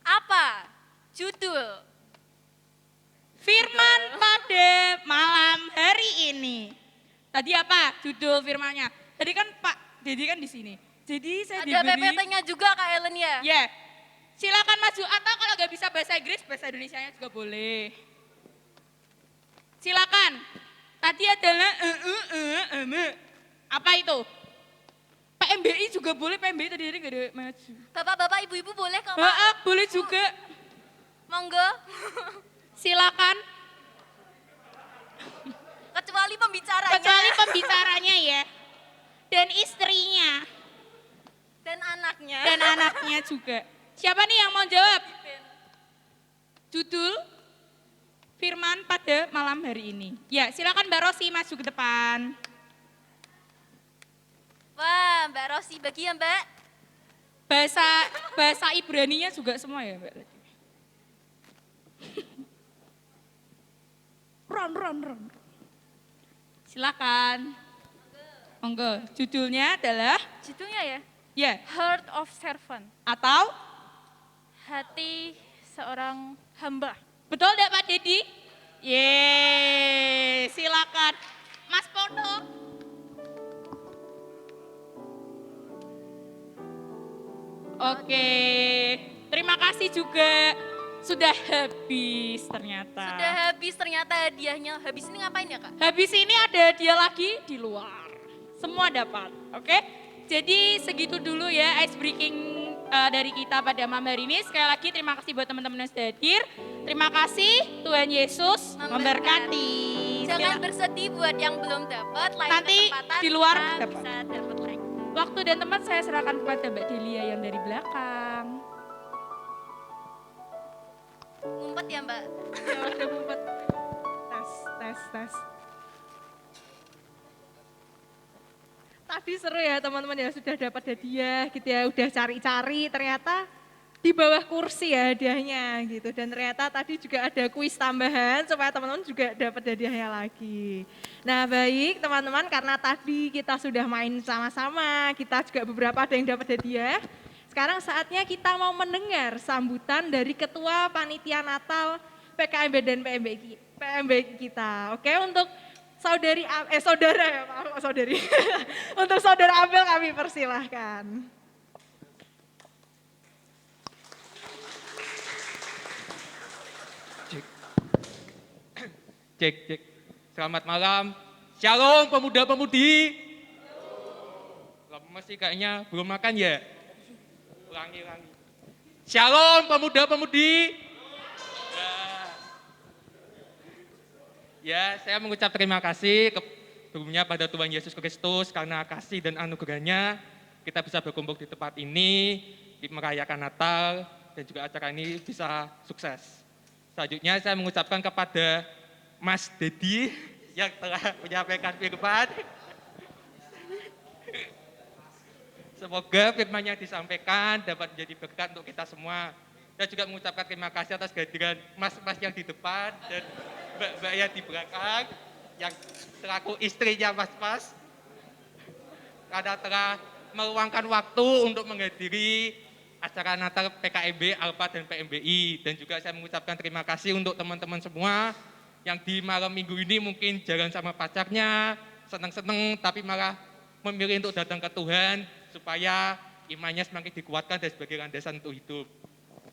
apa judul Firman pada malam hari ini. Tadi apa judul firmannya? Tadi kan Pak Dedi kan di sini. Jadi saya ada diberi. PPT-nya juga Kak Ellen ya? Ya, silakan maju atau kalau nggak bisa bahasa Inggris, bahasa Indonesianya juga boleh. Silakan. Tadi adalah apa itu? PMBI juga boleh, PMBI tadi nggak ada maju. Bapak-bapak, ibu-ibu boleh kok Pak? Boleh juga. Monggo. Silakan. Kecuali pembicaranya. Kecuali pembicaranya ya. Dan istrinya. Dan anaknya. Dan anaknya juga. Siapa nih yang mau jawab? Judul firman pada malam hari ini. Ya, silakan Mbak Rosi maju ke depan. Wah, Mbak Rosi bagi ya Mbak. Bahasa Ibraninya juga semua ya, Mbak. Ron. Silakan. Monggo. Judulnya adalah Judulnya ya, ya Heart of Servant, atau hati seorang hamba. betul enggak Pak Dedi? Silakan. Mas Pono. Oke, terima kasih juga. Sudah habis ternyata. Sudah habis ternyata hadiahnya. Habis ini ngapain ya Kak? Habis ini ada dia lagi di luar. Semua dapat, oke? Jadi segitu dulu ya ice breaking dari kita pada malam hari ini. Sekali lagi terima kasih buat teman-teman yang sudah hadir. Terima kasih, Tuhan Yesus memberkati. Jangan bersedih buat yang belum dapat. Lain Nanti kesempatan di luar kita dapat. bisa dapat lagi. Waktu dan tempat saya serahkan kepada Mbak Delia yang dari belakang. Ngumpet ya Mbak. Udah ngumpet. Tes. Tadi seru ya teman-teman ya, sudah dapat hadiah gitu ya, udah cari-cari ternyata di bawah kursi ya hadiahnya gitu. Dan ternyata tadi juga ada kuis tambahan supaya teman-teman juga dapat hadiahnya lagi. Nah baik teman-teman, karena tadi kita sudah main sama-sama, kita juga beberapa ada yang dapat hadiah. Sekarang saatnya kita mau mendengar sambutan dari Ketua Panitia Natal PKMB dan PMB kita. Oke, untuk saudara ya, maaf saudari. Untuk saudara Abel kami persilahkan. Cek. Selamat malam. Shalom pemuda-pemudi. Masih kayaknya belum makan ya? Ulangi. Shalom pemuda-pemudi. Ya, saya mengucap terima kasih sebelumnya pada Tuhan Yesus Kristus karena kasih dan anugerahnya kita bisa berkumpul di tempat ini, merayakan Natal dan juga acara ini bisa sukses. Selanjutnya saya mengucapkan kepada Mas Dedi yang telah menyampaikan firman. Semoga firman yang disampaikan dapat menjadi berkat untuk kita semua. Saya juga mengucapkan terima kasih atas kehadiran mas-mas yang di depan dan mbak-mbak yang di belakang, yang selaku istrinya mas-mas, karena telah meluangkan waktu untuk menghadiri acara Natal PKMB, Alpha dan PMBI. Dan juga saya mengucapkan terima kasih untuk teman-teman semua yang di malam minggu ini mungkin jalan sama pacarnya, seneng-seneng tapi malah memilih untuk datang ke Tuhan supaya imannya semakin dikuatkan dan sebagai landasan untuk hidup.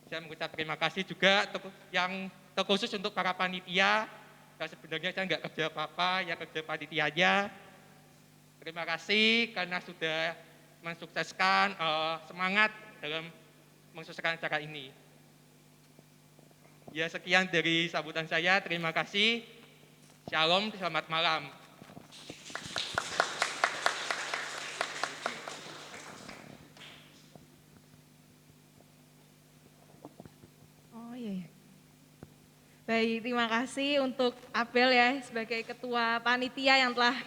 Saya mengucap terima kasih juga yang terkhusus untuk para panitia, karena sebenarnya saya nggak kerja apa-apa, ya kerja panitianya. Terima kasih karena sudah mensukseskan semangat dalam mensukseskan acara ini. Ya sekian dari sambutan saya, terima kasih. Shalom, selamat malam. Oh iya. Baik, terima kasih untuk Abel ya sebagai ketua panitia yang telah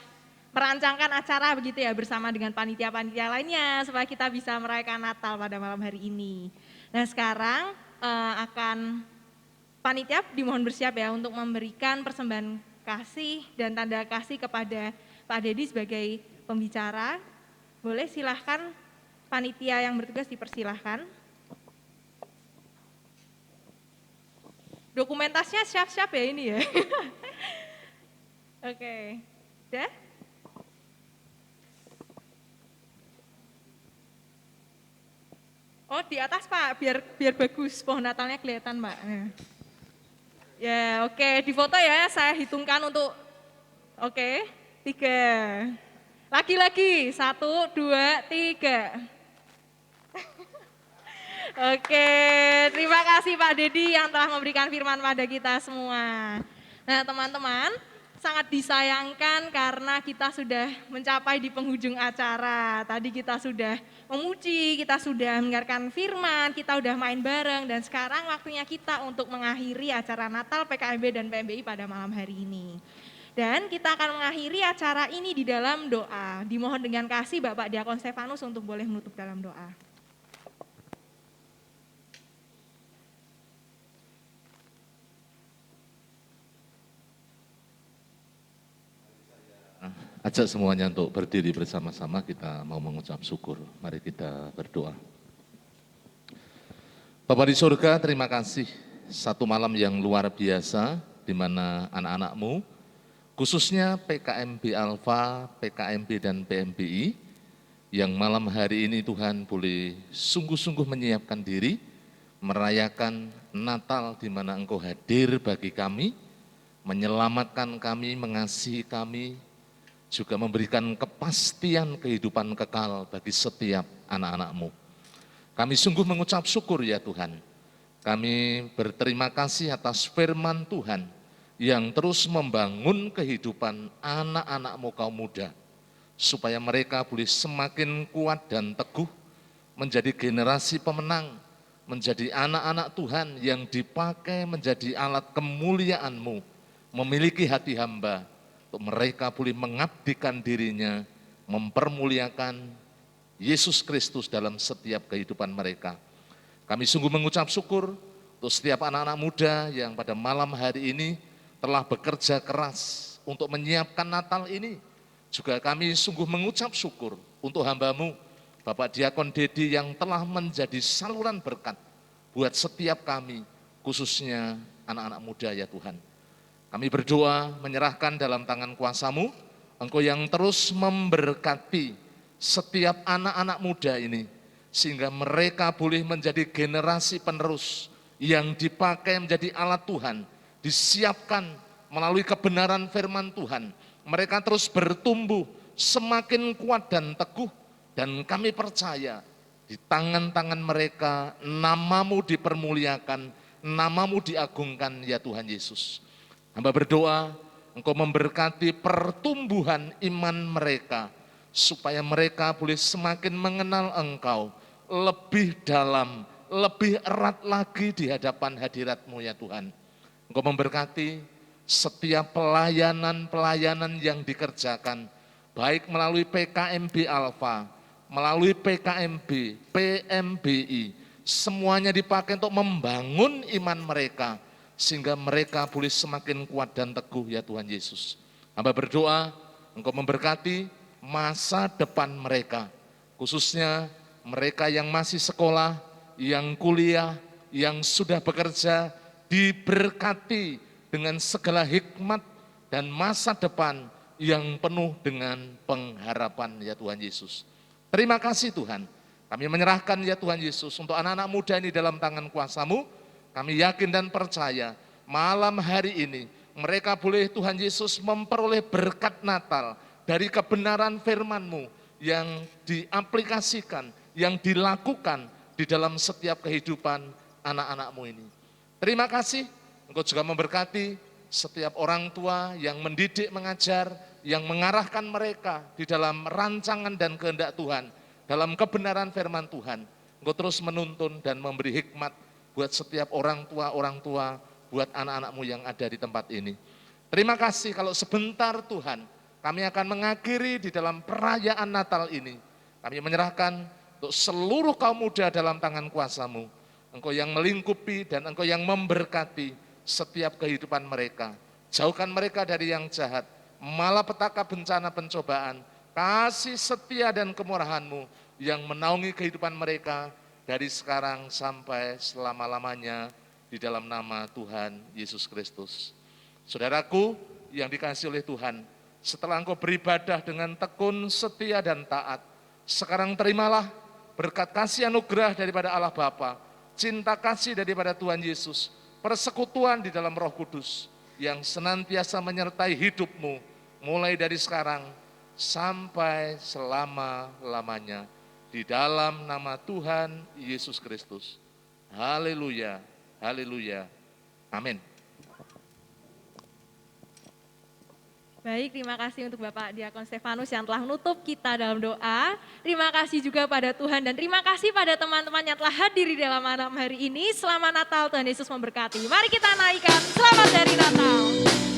merancangkan acara begitu ya bersama dengan panitia-panitia lainnya supaya kita bisa merayakan Natal pada malam hari ini. Nah sekarang akan panitia dimohon bersiap ya untuk memberikan persembahan kasih dan tanda kasih kepada Pak Dedi sebagai pembicara. Boleh silahkan panitia yang bertugas dipersilahkan. Dokumentasinya siap-siap ya ini ya. Oke, udah? Oh di atas Pak, biar bagus pohon Natalnya kelihatan Pak. Ya oke, di foto ya saya hitungkan untuk, oke, 3. Lagi-lagi, 1, 2, 3. Oke, terima kasih Pak Dedi yang telah memberikan firman pada kita semua. Nah teman-teman, sangat disayangkan karena kita sudah mencapai di penghujung acara. Tadi kita sudah memuji, kita sudah mendengarkan firman, kita sudah main bareng, dan sekarang waktunya kita untuk mengakhiri acara Natal PKMB dan PMBI pada malam hari ini. Dan kita akan mengakhiri acara ini di dalam doa. Dimohon dengan kasih Bapak Diakon Stefanus untuk boleh menutup dalam doa. Ajak semuanya untuk berdiri bersama-sama, kita mau mengucap syukur. Mari kita berdoa. Bapa di surga, terima kasih satu malam yang luar biasa di mana anak-anak-Mu, khususnya PKMB Alfa, PKMB dan PMBI, yang malam hari ini Tuhan boleh sungguh-sungguh menyiapkan diri, merayakan Natal di mana Engkau hadir bagi kami, menyelamatkan kami, mengasihi kami, juga memberikan kepastian kehidupan kekal bagi setiap anak-anak-Mu. Kami sungguh mengucap syukur ya Tuhan. Kami berterima kasih atas firman Tuhan yang terus membangun kehidupan anak-anak-Mu kaum muda, supaya mereka boleh semakin kuat dan teguh, menjadi generasi pemenang, menjadi anak-anak Tuhan yang dipakai menjadi alat kemuliaan-Mu, memiliki hati hamba, untuk mereka boleh mengabdikan dirinya, mempermuliakan Yesus Kristus dalam setiap kehidupan mereka. Kami sungguh mengucap syukur untuk setiap anak-anak muda yang pada malam hari ini telah bekerja keras untuk menyiapkan Natal ini. Juga kami sungguh mengucap syukur untuk hamba-Mu, Bapak Diakon Dedi yang telah menjadi saluran berkat buat setiap kami, khususnya anak-anak muda ya Tuhan. Kami berdoa menyerahkan dalam tangan kuasa-Mu, Engkau yang terus memberkati setiap anak-anak muda ini, sehingga mereka boleh menjadi generasi penerus yang dipakai menjadi alat Tuhan, disiapkan melalui kebenaran firman Tuhan. Mereka terus bertumbuh, semakin kuat dan teguh, dan kami percaya di tangan-tangan mereka nama-Mu dipermuliakan, nama-Mu diagungkan ya Tuhan Yesus. Hamba berdoa, Engkau memberkati pertumbuhan iman mereka, supaya mereka boleh semakin mengenal Engkau lebih dalam, lebih erat lagi di hadapan hadirat-Mu ya Tuhan. Engkau memberkati setiap pelayanan-pelayanan yang dikerjakan, baik melalui PKMB Alfa, melalui PKMB, PMBI, semuanya dipakai untuk membangun iman mereka, sehingga mereka boleh semakin kuat dan teguh ya Tuhan Yesus. Hamba berdoa, Engkau memberkati masa depan mereka, khususnya mereka yang masih sekolah, yang kuliah, yang sudah bekerja, diberkati dengan segala hikmat dan masa depan yang penuh dengan pengharapan ya Tuhan Yesus. Terima kasih Tuhan, kami menyerahkan ya Tuhan Yesus untuk anak-anak muda ini dalam tangan kuasa-Mu. Kami yakin dan percaya malam hari ini mereka boleh Tuhan Yesus memperoleh berkat Natal dari kebenaran firman-Mu yang diaplikasikan, yang dilakukan di dalam setiap kehidupan anak-anak-Mu ini. Terima kasih, Engkau juga memberkati setiap orang tua yang mendidik, mengajar, yang mengarahkan mereka di dalam rancangan dan kehendak Tuhan, dalam kebenaran firman Tuhan. Engkau terus menuntun dan memberi hikmat buat setiap orang tua, buat anak-anak-Mu yang ada di tempat ini. Terima kasih kalau sebentar Tuhan, kami akan mengakhiri di dalam perayaan Natal ini. Kami menyerahkan untuk seluruh kaum muda dalam tangan kuasa-Mu. Engkau yang melingkupi dan Engkau yang memberkati setiap kehidupan mereka. Jauhkan mereka dari yang jahat, malapetaka bencana pencobaan, kasih setia dan kemurahan-Mu yang menaungi kehidupan mereka dari sekarang sampai selama-lamanya di dalam nama Tuhan Yesus Kristus. Saudaraku yang dikasihi oleh Tuhan, setelah engkau beribadah dengan tekun, setia dan taat, sekarang terimalah berkat kasih anugerah daripada Allah Bapa, cinta kasih daripada Tuhan Yesus, persekutuan di dalam Roh Kudus yang senantiasa menyertai hidupmu mulai dari sekarang sampai selama-lamanya di dalam nama Tuhan Yesus Kristus. Haleluya, haleluya, amin. Baik, terima kasih untuk Bapak Diakon Stefanus yang telah menutup kita dalam doa. Terima kasih juga pada Tuhan dan terima kasih pada teman-teman yang telah hadir di dalam malam hari ini. Selamat Natal, Tuhan Yesus memberkati. Mari kita naikkan selamat dari Natal.